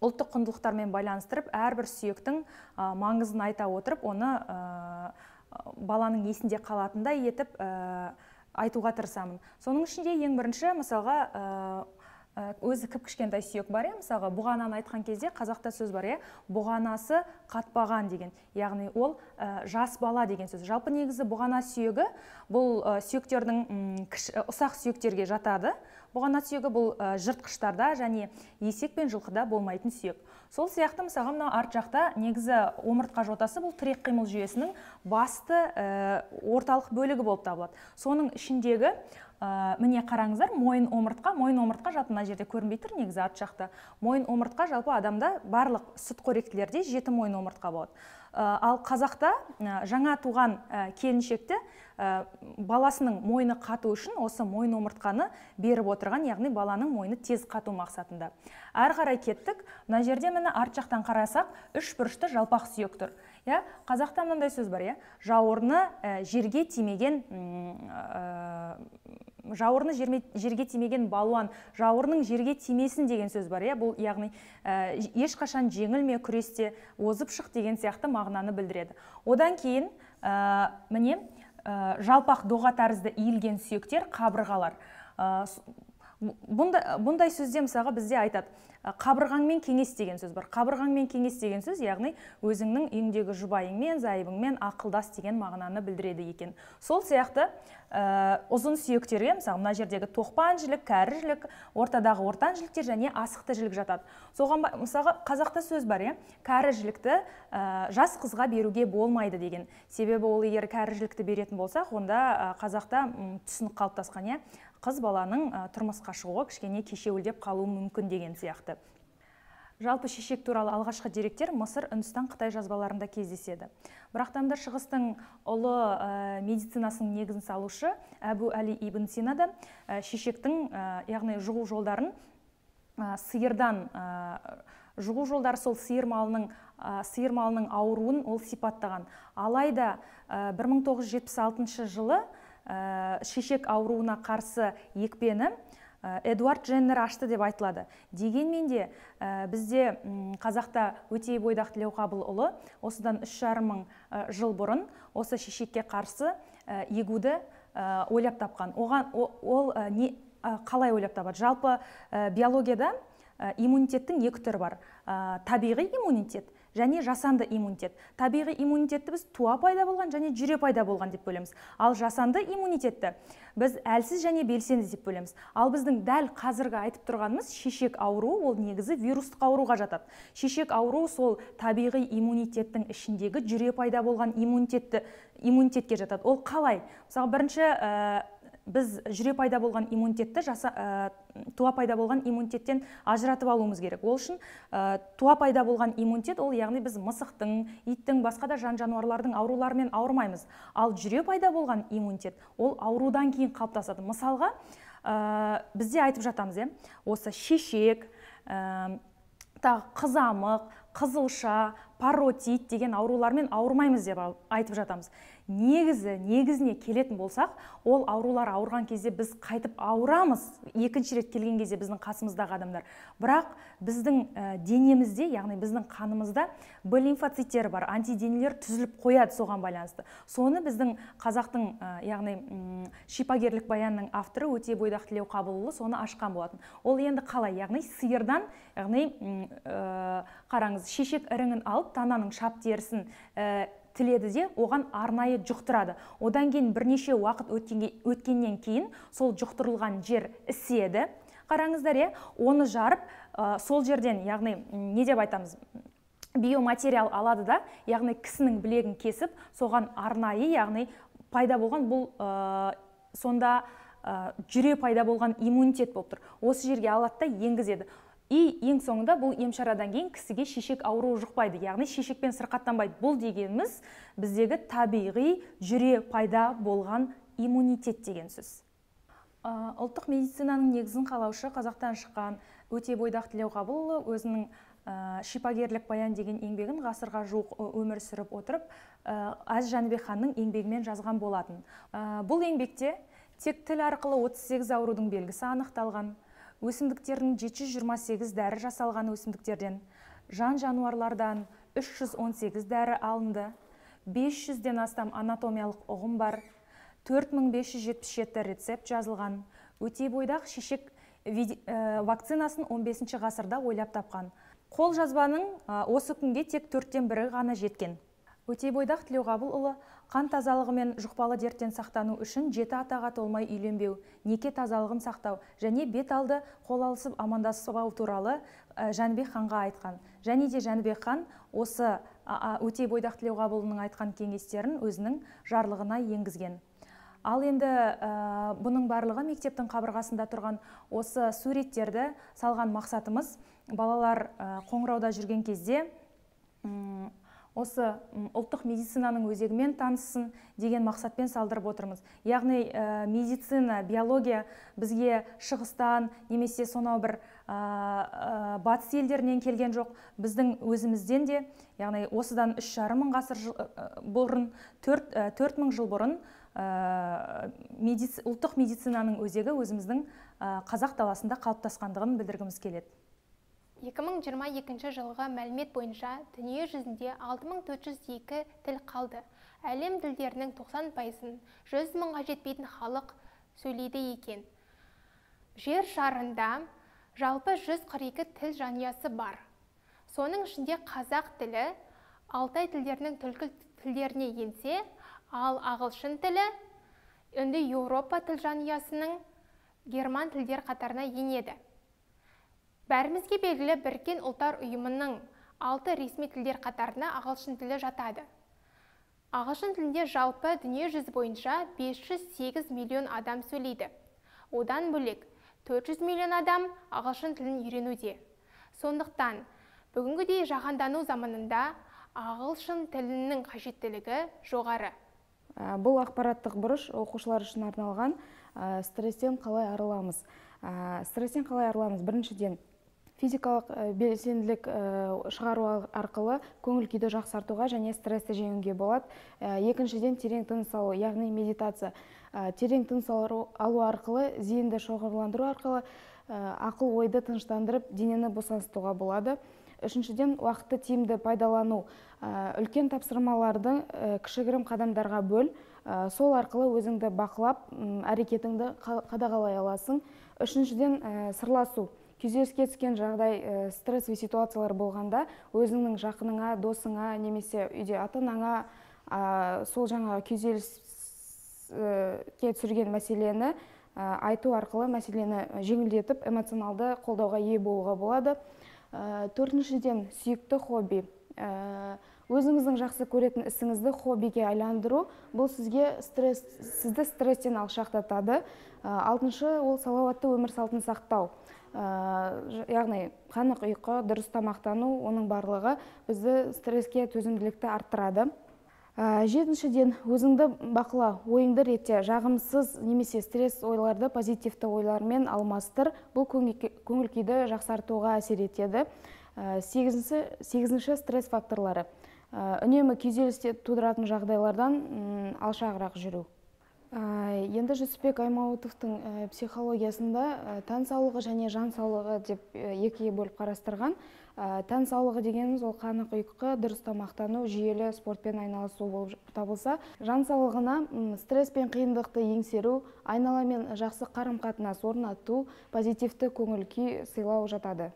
ұлттық құндылықтармен байланыстырып, әрбір сүйектің маңызын айта отырып, оны баланың есінде қалатындай етіп айтуға тырысамын. Соның ішінде ең бірінші, мысалға, өзі кіп-кішкентай сүйек бар, мысалға, бұғананы айтқан кезде қазақта сөз бар, бұғанасы қатпаған деген. Яғни ол жас бала деген сөз. Жалпы негізі бұғана сүйегі бұл сүйектердің ұсақ сүйектерге жатады. Бұғана сүйегі бұл жыртқыштарда және есек пен жылқыда болмайтын сүйек. Сол сияқты мысалға мына арт жақта негізі омыртқа жотасы бұл тірек қимыл жүйесінің басты орталық бөлігі болып табылады. Соның ішіндегі міне қараңыздар, мойын омыртқа жалпы мына жерде көрінбей тұр, негізі арт жақта. Мойын омыртқа жалпы адамда барлық сүтқоректілерде 7 мойын омыртқа болады. Ал қазақта жаңа туған келіншекті баласының мойны қату үшін осы мойын омыртқаны беріп отырған, яғни баланың мойны тез қату мақсатында. Әрі қарай кеттік. Мына жерде міне арт жақтан қарасақ, 3 бұрышты жалпақ сүйек тұр. Қазақта мынандай сөз бар, жауырыны жерге тимеген жауырыны жерге тимеген балуан жауырының жерге тимесін деген сөз бар. Бұл яғни ешқашан жеңілме күресте, озып шық деген сияқты мағынаны білдіреді. Одан кейін міне жалпақ доға тәрізді иілген сүйектер, қабырғалар. Бұндай сөзде мысалға бізде айтады, қабырғаңмен кеңес деген сөз бар. Қабырғаңмен кеңес деген сөз, яғни өзіңнің үйіңдегі жұбайыңмен, зайыбыңмен ақылдас деген мағынаны білдіреді екен. Сол сияқты ұзын сүйектерге, мысалы, мына жердегі тоқпан жілік, кәрі жілік, ортадағы ортан жіліктер және асықты жілік жатады. Соған мысалға қазақта сөз бар, кәрі жілікті жас қызға беруге болмайды деген. Себебі ол егер кәрі жілікті беретін болсақ, онда қазақта түсінік қалыптасқан, қыз баланың тұрмысқа шығуы кішкене кешеуілдеп қалуы мүмкін деген сияқты. Жалпы шешек туралы алғашқы деректер Мысыр, Үндістан, Қытай жазбаларында кездеседі. Бірақтан да шығыстың ұлы медицинасының негізін салушы Әбу Әли ибн Синада шешектің, яғни жұғу жолдарын сиырдан, жұғу жолдары сол сиыр малының ауруын ол сипаттаған. Алайда 1976 жылы шешек ауруына қарсы екпені Эдуард Дженнер ашты деп айтылады. Дегенмен де бізде қазақта Өтей бойдақ Тілеуқабылұлы осыдан 3,5 мың жыл бұрын осы шешекке қарсы егуді ойлап тапқан. Ол қалай ойлап табады? Жалпы биологияда иммунитеттің екі түрі бар. Табиғи иммунитет және жасанды иммунитет. Табиғи иммунитетті біз туа пайда болған және жүре пайда болған деп бөлеміз. Ал жасанды иммунитетті біз әлсіз және белсенді деп бөлеміз. Ал біздің дәл қазіргі айтып тұрғанымыз шешек ауруы, ол негізі вирустық ауруға жатады. Шешек ауруы сол табиғи иммунитеттің ішіндегі жүре пайда болған иммунитетке жатады. Ол қалай? Мысалы, бірінші біз жүре пайда болған иммунитетті туа пайда болған иммунитеттен ажыратып алуымыз керек. Ол үшін туа пайда болған иммунитет, ол яғни біз мысықтың, иттің, басқа да жан-жануарлардың ауруларымен ауырмаймыз. Ал жүре пайда болған иммунитет, ол аурудан кейін қалыптасады. Мысалға, бізде айтып жатамыз, осы шешек, қызамық, қызылша, паротит деген аурулармен ауырмаймыз деп айтып жатамыз. Негізіне келетін болсақ, ол аурулар ауырған кезде біз қайтып ауырамыз. Екінші рет келген кезде біздің қасымыздағы адамдар. Бірақ біздің денемізде, яғни біздің қанымызда Б лимфоциттері бар, антиденелер түзіліп қояды соған байланысты. Соны біздің қазақтың, яғни шипагерлік баянның авторы Өтей бойдақ Тілеуқабылұлы соны ашқан болатын. Ол енді қалай? Яғни сиырдан, яғни қараңыз, шешек іріңін алып, тананың шап терісін тіледі де оған арнайы жұқтырады. Одан кейін бірнеше уақыт өткеннен кейін сол жұқтырылған жер іседі. Қараңыздар, оны жарып, сол жерден, яғни не деп айтамыз, биоматериал алады да, яғни кісінің білегін кесіп, соған арнайы, яғни пайда болған бұл сонда жүре пайда болған иммунитет болып тұр. Осы жерге алады да енгізеді. Ең соңында бұл емшарадан кейін кісіге шешек ауруы жұқпайды, яғни шешекпен сырқаттанбайды. Бұл дегеніміз біздегі табиғи жүре пайда болған иммунитет деген сөз. Ұлттық медицинаның негізін қалаушы қазақтан шыққан Өтей бойдақ Тілеуқабылұлы өзінің шипагерлік баян деген еңбегін ғасырға жуық өмір сүріп отырып, Әз Жәнібек ханның еңбегімен жазған болатын. Бұл еңбекте тек тіл арқылы 38 аурудың белгісі анықталған, өсімдіктердің 728 дәрі жасалған өсімдіктерден, жан-жануарлардан 318 дәрі алынды, 500-ден астам анатомиялық ұғым бар, 4577 рецепт жазылған. Өтей бойдақ шешек вакцинасын 15 ғасырда ойлап тапқан. Қол жазбаның осы күнге тек 4-тен 1 ғана жеткен. Өтей бойдақ Тілеуқабылұлы қан тазалығы мен жұқпалы дерттен сақтану үшін 7 атаға толмай үйленбеу, неке тазалығын сақтау және бет алды қол алысып амандаспау туралы Жәнібек ханға айтқан. Және де Жәнібек хан осы Өтей бойдақ Тілеуқабылұлының айтқан кеңестерін өзінің жарлығына енгізген. Ал енді бұның барлығы мектептің қабырғасында тұрған осы суреттерді салған мақсатымыз балалар қоңырауда жүрген кезде осы ұлттық медицинаның өзегімен таныссын деген мақсатпен салдырып отырмыз. Яғни медицина, биология бізге шығыстан немесе сонау бір батыс елдерінен келген жоқ. Біздің өзімізден де, яғни осыдан 3,5 мың ғасыр бұрын, 4 мың жыл бұрын ұлттық медицинаның өзегі өзіміздің қазақ даласында қалыптасқандығын білдіргіміз келеді. 2022 жылғы мәлімет бойынша дүние жүзінде 6402 тіл қалды. Әлем тілдерінің 90%-ын 100 мыңға жетпейтін халық сөйлейді екен. Жер шарында жалпы 142 тіл жанұясы бар. Соның ішінде қазақ тілі Алтай тілдерінің түркі тілдеріне енсе, ал ағылшын тілі Үнді-Еуропа тіл жанұясының герман тілдер қатарына енеді. Бәрімізге белгілі Біріккен ұлттар ұйымының 6 ресми тілдер қатарына ағылшын тілі жатады. Ағылшын тілінде жалпы дүние жүзі бойынша 508 миллион адам сөйлейді. Одан бөлек 400 миллион адам ағылшын тілін үйренуде. Сондықтан бүгінгідей жаһандану заманында ағылшын тілінің қажеттілігі жоғары. Бұл ақпараттық бұрыш оқушылар үшін арналған. Стресстен қалай арыламыз? Стресстен қалай арыламыз? Біріншіден, физикалық белсенділік шығару арқылы көңіл күйді жақсартуға және стрессті жеңуге болады. Екіншіден, терең тыныс алу, яғни медитация. Терең тыныс алу арқылы, зейінді шоғырландыру арқылы ақыл ойды тыныштандырып, денені босаңсытуға болады. Үшіншіден, уақытты тиімді пайдалану. Үлкен тапсырмаларды кішігірім қадамдарға бөл, сол арқылы өзіңді бақылап, әрекетіңді қадағалай аласың. Үшіншіден, сырласу. Күйзеліске түскен жағдай, стрессовый ситуациялар болғанда, өзіңнің жақыныңа, досыңа, немесе үйде ата-анаңа сол жаңа күйзеліске түсірген мәселені айту арқылы мәселені жеңілдетіп, эмоционалды қолдауға ие болуға болады. Төртіншіден, сүйікті хобби. Өзіңіздің жақсы көретін ісіңізді хоббиге айландыру, бұл сізді стресстен алшақтатады. Алтыншы, ол салауатты өмір салтын сақтау. Яғни қанық ұйқы, дұрыс тамақтану, оның барлығы бізді стресске төзімділікті арттырады. Жетіншіден, өзіңді бақыла, ойыңды ретте, жағымсыз немесе стресс ойларды позитивті ойлармен алмастыр. Бұл көңіл күйді жақсартуға әсер етеді. Сегізінші, стресс факторлары. Үнемі күйзелісте тудыратын жағдайлардан алшағырақ жүру. Енді Жүсіпбек Аймауытовтың психологиясында тән саулығы және жан саулығы деп екіге бөліп қарастырған. Тән саулығы дегеніміз ол қанық ұйқы, дұрыс тамақтану, жүйелі спортпен айналысу болып табылса, жан саулығына стресс пен қиындықты еңсеру, айналамен жақсы қарым-қатынас орнату, позитивті көңіл күй сыйлау жатады.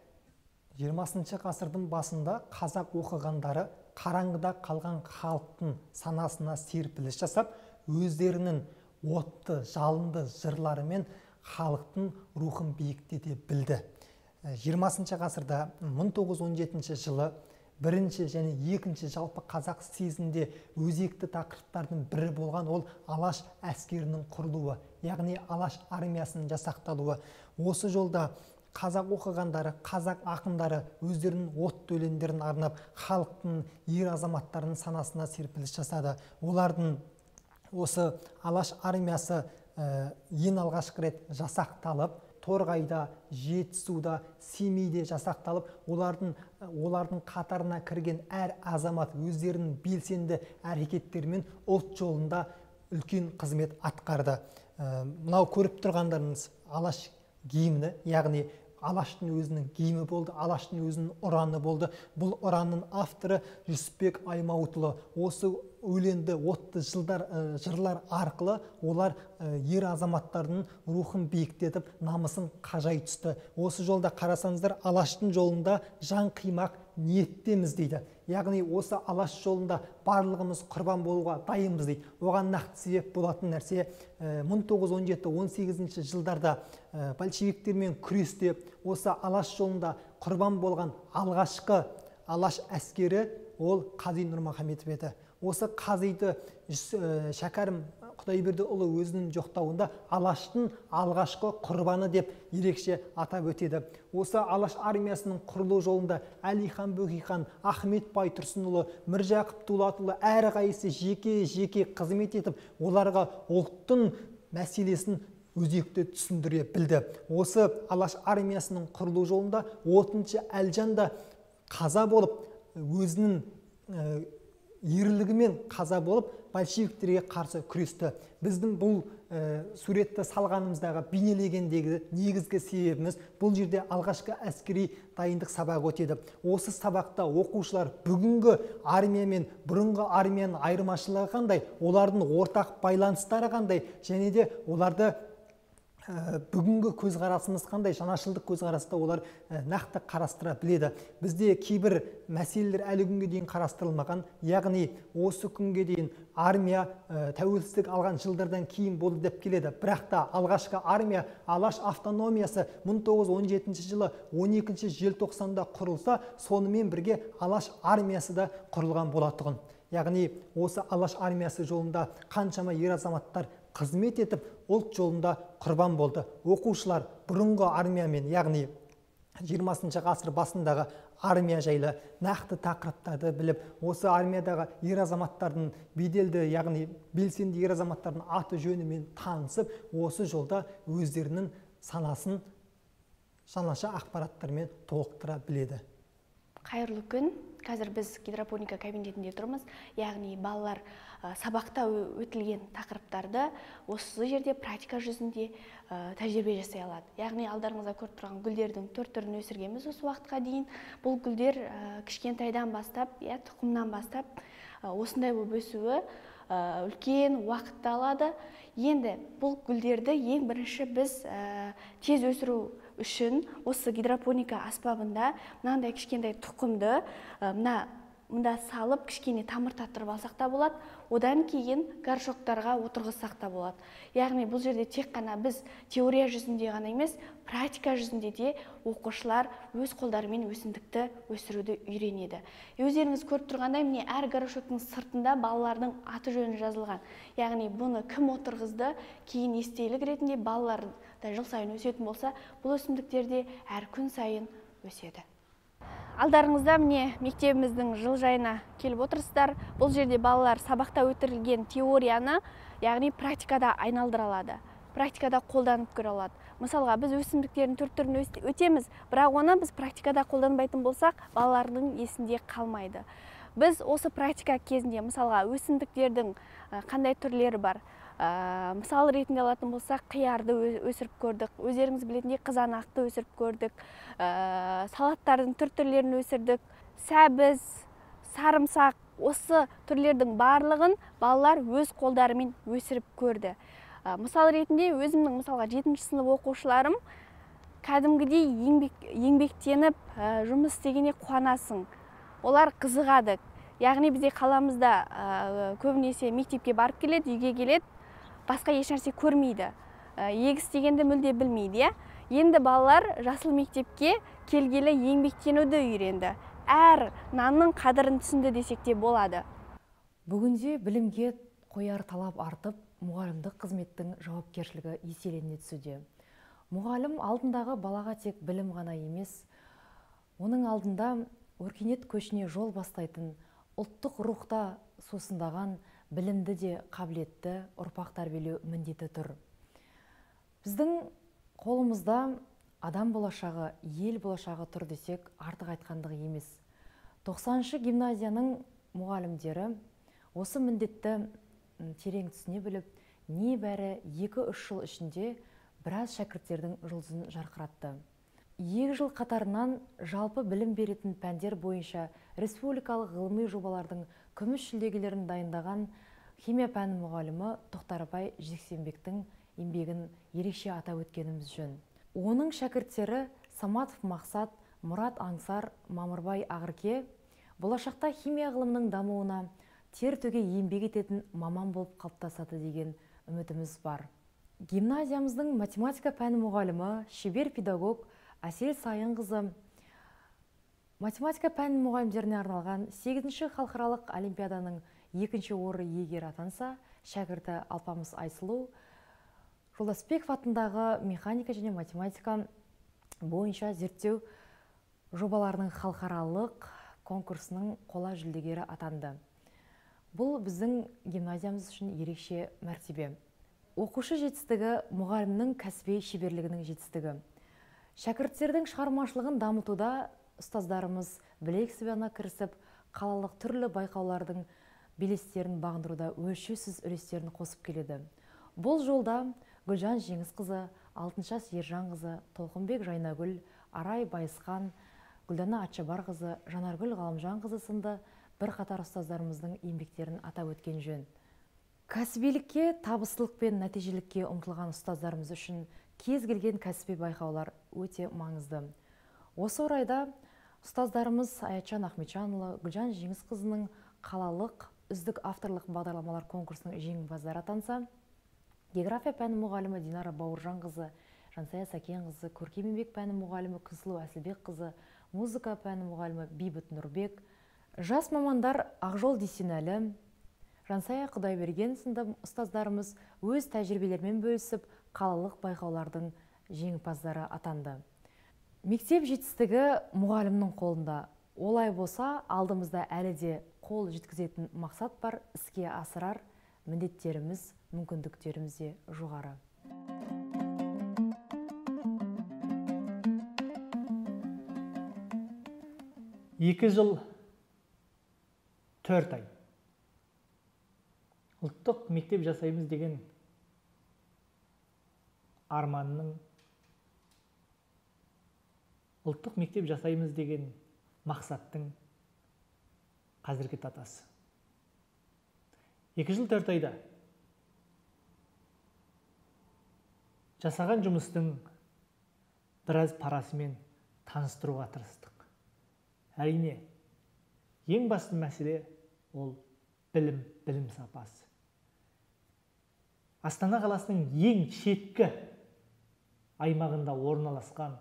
20 ғасырдың басында қазақ оқығандары қараңғыда қалған халықтың санасына серпіліс жасап, өздерінің отты, жалынды жырларымен халықтың рухын биіктете білді. 20 ғасырда 1917 жылы бірінші және екінші жалпы қазақ съезінде өзекті тақырыптардың бірі болған ол Алаш әскерінің құрылуы, яғни Алаш армиясының жасақталуы. Осы жолда қазақ оқығандары, қазақ ақындары өздерінің отты өлеңдерін арнап, халықтың ер азаматтарының санасына серпіліс жасады. Олардың осы Алаш армиясы ең алғашқы рет жасақталып, Торғайда, Жетісуда, Семейде жасақталып, олардың қатарына кірген әр азамат өздерінің белсенді әрекеттерімен ұлт жолында үлкен қызмет атқарды. Мынау көріп тұрғандарыңыз Алаш гимні, яғни Алаштың өзінің гимі болды, Алаштың өзінің ұраны болды. Бұл ұранның авторы Жүсіпбек Аймауытұлы. Осы өленді отты жырлар арқылы олар ер азаматтардың рухын биіктетіп, намысын қажай түсті. Осы жолда қарасаңыздар, Алаштың жолында жан қимақ ниеттеміз дейді. Яғни осы Алаш жолында барлығымыз құрбан болуға дайынбыз дейді. Оған нақты себеп болатын нәрсе 1917-18 жылдарда большевиктермен күресте осы Алаш жолында құрбан болған алғашқы Алаш әскері ол Қази Нұрмұхаметов еді. Осы Қазиды Шәкәрім Құдайбердіұлы өзінің жоқтауында Алаштың алғашқы құрбаны деп ерекше атап өтеді. Осы Алаш армиясының құрылу жолында Әлихан Бөкейхан, Ахмет Байтұрсынұлы, Міржақып Дулатұлы әрқайсысы жеке қызмет етіп, оларға ұлттың мәселесін өзекті түсіндіре білді. Осы Алаш армиясының құрылу жолында 30-шы Әлжан да қаза болып, өзінің ерлігімен қаза болып, большевиктерге қарсы күресті. Біздің бұл суретті салғанымыздағы бейнелегендегі негізгі себебіміз бұл жерде алғашқы әскери дайындық сабағы өтеді. Осы сабақта оқушылар бүгінгі армия мен бұрынғы армияның айырмашылығы қандай, олардың ортақ байланыстары қандай, және де оларды бүгінгі көзқарасымыз қандай, жаңашылдық көзқараста олар нақты қарастыра біледі. Бізде кейбір мәселелер әлі күнге дейін қарастырылмаған, яғни осы күнге дейін армия тәуелсіздік алған жылдардан кейін болды деп келеді. Бірақ та алғашқы армия, Алаш автономиясы 1917 жылы 12 желтоқсанда құрылса, сонымен бірге Алаш армиясы да құрылған болатұғын. Яғни осы Алаш армиясы жолында қаншама ер азаматтар қызмет етіп, ұлт жолында құрбан болды. Оқушылар бұрынғы армиямен, яғни 20 ғасыр басындағы армия жайлы нақты тақырыптарды біліп, осы армиядағы ер азаматтардың беделді, яғни белсенді ер азаматтардың аты жөнімен танысып, осы жолда өздерінің санасын жаңаша ақпараттармен толықтыра біледі. Қайырлы күн. Қазір біз гидропоника кабинетінде тұрмыз. Яғни балалар сабақта өтілген тақырыптарды осы жерде практика жүзінде тәжірибе жасай алады. Яғни алдарыңызда көріп тұрған гүлдердің 4 түрін өсіргенбіз осы уақытқа дейін. Бұл гүлдер кішкентайдан бастап, тұқымнан бастап осындай болып өсуі үлкен уақытты алады. Енді бұл гүлдерді ең бірінші біз тез өсіру үшін осы гидропоника аспабында мынандай кішкентай тұқымды мұнда салып кішкене тамыр таттырып алсақ та болады, одан кейін горшоктарға отырғызсақ та болады. Яғни бұл жерде тек қана біз теория жүзінде ғана емес, практика жүзінде де оқушылар өз қолдарымен өсімдікті өсіруді үйренеді. Өздеріңіз көріп тұрғандай, міне әр горшоктың сыртында балалардың аты жөні жазылған. Яғни бұны кім отырғызды, кейін естелік ретінде балалар да жыл сайын өсетін болса, бұл өсімдіктерде әр күн сайын өседі. Алдарыңызда міне мектебіміздің жылжайына келіп отырсыздар. Бұл жерде балалар сабақта өтірілген теорияны, яғни практикада айналдыра алады. Практикада қолданып көре алады. Мысалға, біз өсімдіктердің 4 түрін өтеміз, бірақ оны біз практикада қолданбайтын болсақ, балалардың есінде қалмайды. Біз осы практика кезінде, мысалға, өсімдіктердің қандай түрлері бар? Мысал ретінде алатын болсақ, қиярды өсіріп көрдік, өздеріңіз білетіндей қызанақты өсіріп көрдік, салаттардың түрлерін өсірдік, сәбіз, сарымсақ, осы түрлердің барлығын балалар өз қолдарымен өсіріп көрді. Мысал ретінде өзімнің мысалға 7-ші сынып оқушыларым кәдімгідей еңбектеніп жұмыс істегенде қуанасың. Олар қызығады. Яғни бізде қаламызда көбінесе мектепке барып келеді, үйге келеді, басқа ешнәрсе көрмейді. Егіс дегенді мүлде білмейді. Енді балалар жасыл мектепке келгелі еңбектенуді үйренді. Әр нанның қадірін түсінді десек те болады. Бүгінде білімге қояр талап артып, мұғалімдік қызметтің жауапкершілігі еселене түсуде. Мұғалім алдындағы балаға тек білім ғана емес, оның алдында өркениет көшіне жол бастайтын, ұлттық рухта сусындаған, білімді де қабілетті ұрпақ тәрбиелеу міндеті тұр. Біздің қолымызда адам болашағы, ел болашағы тұр десек, артық айтқандығы емес. 90-шы гимназияның мұғалімдері осы міндетті терең түсіне біліп, небәрі 2-3 жыл ішінде біраз шәкірттердің жұлдызын жарқыратты. 2 жыл қатарынан жалпы білім беретін пәндер бойынша республикалық ғылыми жобалардың күміс жүлдегерлерін дайындаған химия пәні мұғалімі Тоқтарбай Жексенбектің еңбегін ерекше атап өткеніміз жөн. Оның шәкірттері Саматов Мақсат, Мұрат Аңсар, Мамырбай Ағырке болашақта химия ғылымының дамуына тер төге еңбек ететін маман болып қалыптасады деген үмітіміз бар. Гимназиямыздың математика пәні мұғалімі, шебер педагог Әсел Сайынқызы математика пәні мұғалімдеріне арналған 8-ші халықаралық олимпиаданың 2-ші орын иегері атанса, шәкірті Алпамыс Айсұлу Жолдасбеков атындағы механика және математика бойынша зерттеу жобаларының халықаралық конкурсының қола жүлдегері атанды. Бұл біздің гимназиямыз үшін ерекше мәртебе. Оқушы жетістігі мұғалімнің кәсіби шеберлігінің жетістігі. Шәкірттердің шығармашылығын дамытуда ұстаздарымыз білек сыбана кірісіп, қалалық түрлі байқаулардың белестерін бағындыруда өлшеусіз үлестерін қосып келеді. Бұл жолда Гүлжан Жеңісқызы, Алтыншаш Ержанқызы, Толқынбек Жайнагүл, Арай Байысқан, Гүлдана Атшабарқызы, Жанаргүл Ғалымжанқызы сынды бірқатар ұстаздарымыздың еңбектерін атап өткен жөн. Кәсібилікке, табыстылық пен нәтижелікке ұмтылған ұстаздарымыз үшін кез келген кәсіби байқаулар өте маңызды. Осы орайда ұстаздарымыз Аятжан Ахметжанұлы, Гүлжан Жеңісқызының қалалық үздік авторлық бағдарламалар конкурсының жеңімпаздары атанса, география пәні мұғалімі Динара Бауыржанқызы, Жансая Сәкенқызы, көркем еңбек пәні мұғалімі Күнсұлу Әсілбекқызы, музыка пәні мұғалімі Бейбіт Нұрбек, жас мамандар Ақжол Дүйсенәлі, Жансая Құдайберген сынды ұстаздарымыз өз тәжірибелерімен бөлісіп, қалалық байқаулардың жеңімпаздары атанды. Мектеп жетістігі мұғалімнің қолында. Олай болса, алдымызда әлі де қол жеткізетін мақсат бар, іске асырар міндеттеріміз, мүмкіндіктеріміз де жоғары. Екі жыл 4 ай. Ұлттық мектеп жасаймыз деген арманның, ұлттық мектеп жасаймыз деген мақсаттың қазіргі татасы. 2 жыл 4 айда жасаған жұмыстың біраз парасымен таныстыруға тырыстық. Әрине, ең басты мәселе ол білім сапасы. Астана қаласының ең шеткі аймағында орналасқан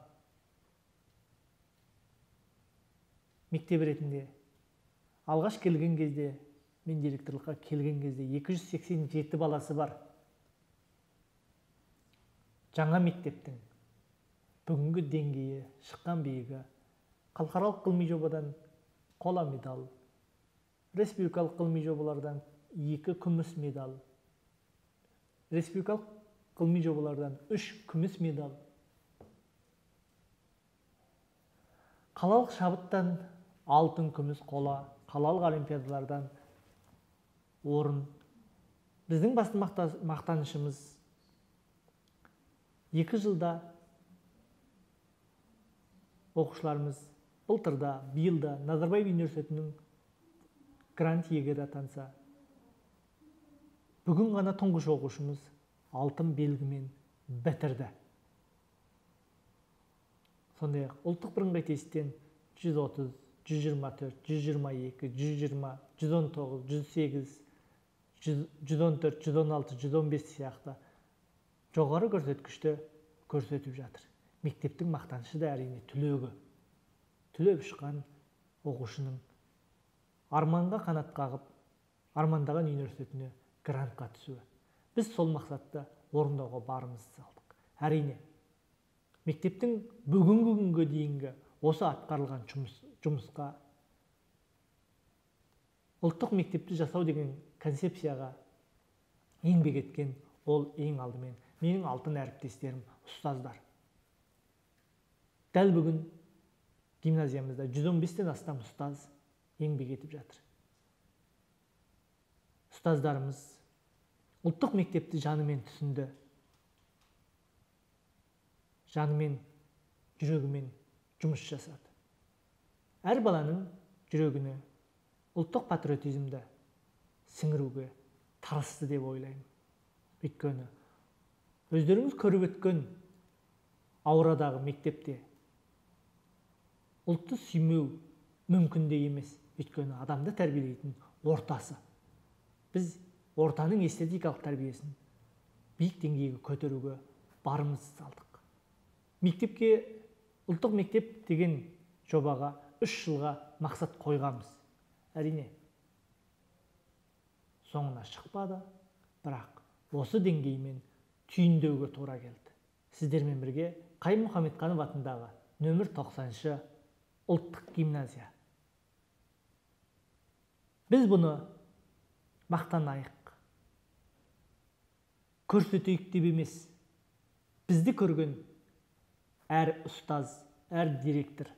мектеп ретінде алғаш келген кезде, мен директорлыққа келген кезде 287 баласы бар. Жаңа мектептің бүгінгі деңгейі, шыққан биігі, халықаралық ғылыми жобадан қола медаль, республикалық ғылыми жобалардан 2 күміс медаль, республикалық ғылыми жобалардан 3 күміс медаль, қалалық шабыттан алтын күміс қола, қалалық олимпиадалардан орын. Біздің басты мақтанышымыз 2 жылда оқушыларымыз былтырда, биылда Назарбаев университетінің грант иегері атанса, бүгін ғана тұңғыш оқушымыз алтын белгімен бітірді. Сондай-ақ ұлттық бірыңғай тесттен 130, 124, 122, 120, 119, 108, 114, 116, 115 сияқты жоғары көрсеткішті көрсетіп жатыр. Мектептің мақтанышы да әрине түлегі. Түлеп шыққан оқушының арманға қанат қағып, армандаған университетіне грантқа түсуі. Біз сол мақсатты орындауға барымызды салдық. Әрине, мектептің бүгінгі күнге дейінгі осы атқарылған жұмысқа, ұлттық мектепті жасау деген концепцияға еңбек еткен ол ең алдымен менің алтын әріптестерім, ұстаздар. Дәл бүгін гимназиямызда 115-тен астам ұстаз еңбек етіп жатыр. Ұстаздарымыз ұлттық мектепті жанымен түсінді. Жанымен, жүрегімен жұмыс жасады. Әр баланың жүрегіне ұлттық патриотизмді сіңіруге тырысты деп ойлаймын. Өйткені өздеріңіз көріп өткен аурадағы мектепте ұлтты сүймеу мүмкін де емес. Өйткені адамды тәрбиелейтін ортасы. Біз ортаның эстетикалық тәрбиесін биік деңгейге көтеруге барымызды салдық. Мектепке, ұлттық мектеп деген жобаға 3 жылға мақсат қойғанбыз. Әрине, соңына шықпады, бірақ осы деңгеймен түйіндеуге тура келді. Сіздермен бірге Қайым Мұхамедқанов атындағы нөмір 90-шы ұлттық гимназия. Біз бұны мақтанайық, көрсетейік деп емес. Бізді көрген әр ұстаз, әр директор,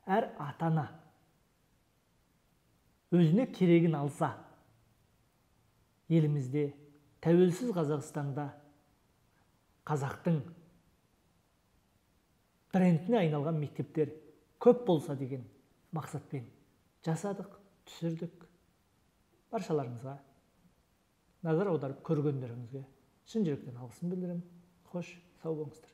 әр атана өзіне керегін алса, елімізде, тәуелсіз Қазақстанда қазақтың брендіне айналған мектептер көп болса деген мақсатпен жасадық, түсірдік. Баршаларыңызға, назар аударып көргендеріңізге шын жүректен алғысын білдіремін. Қош, сау болыңыздар.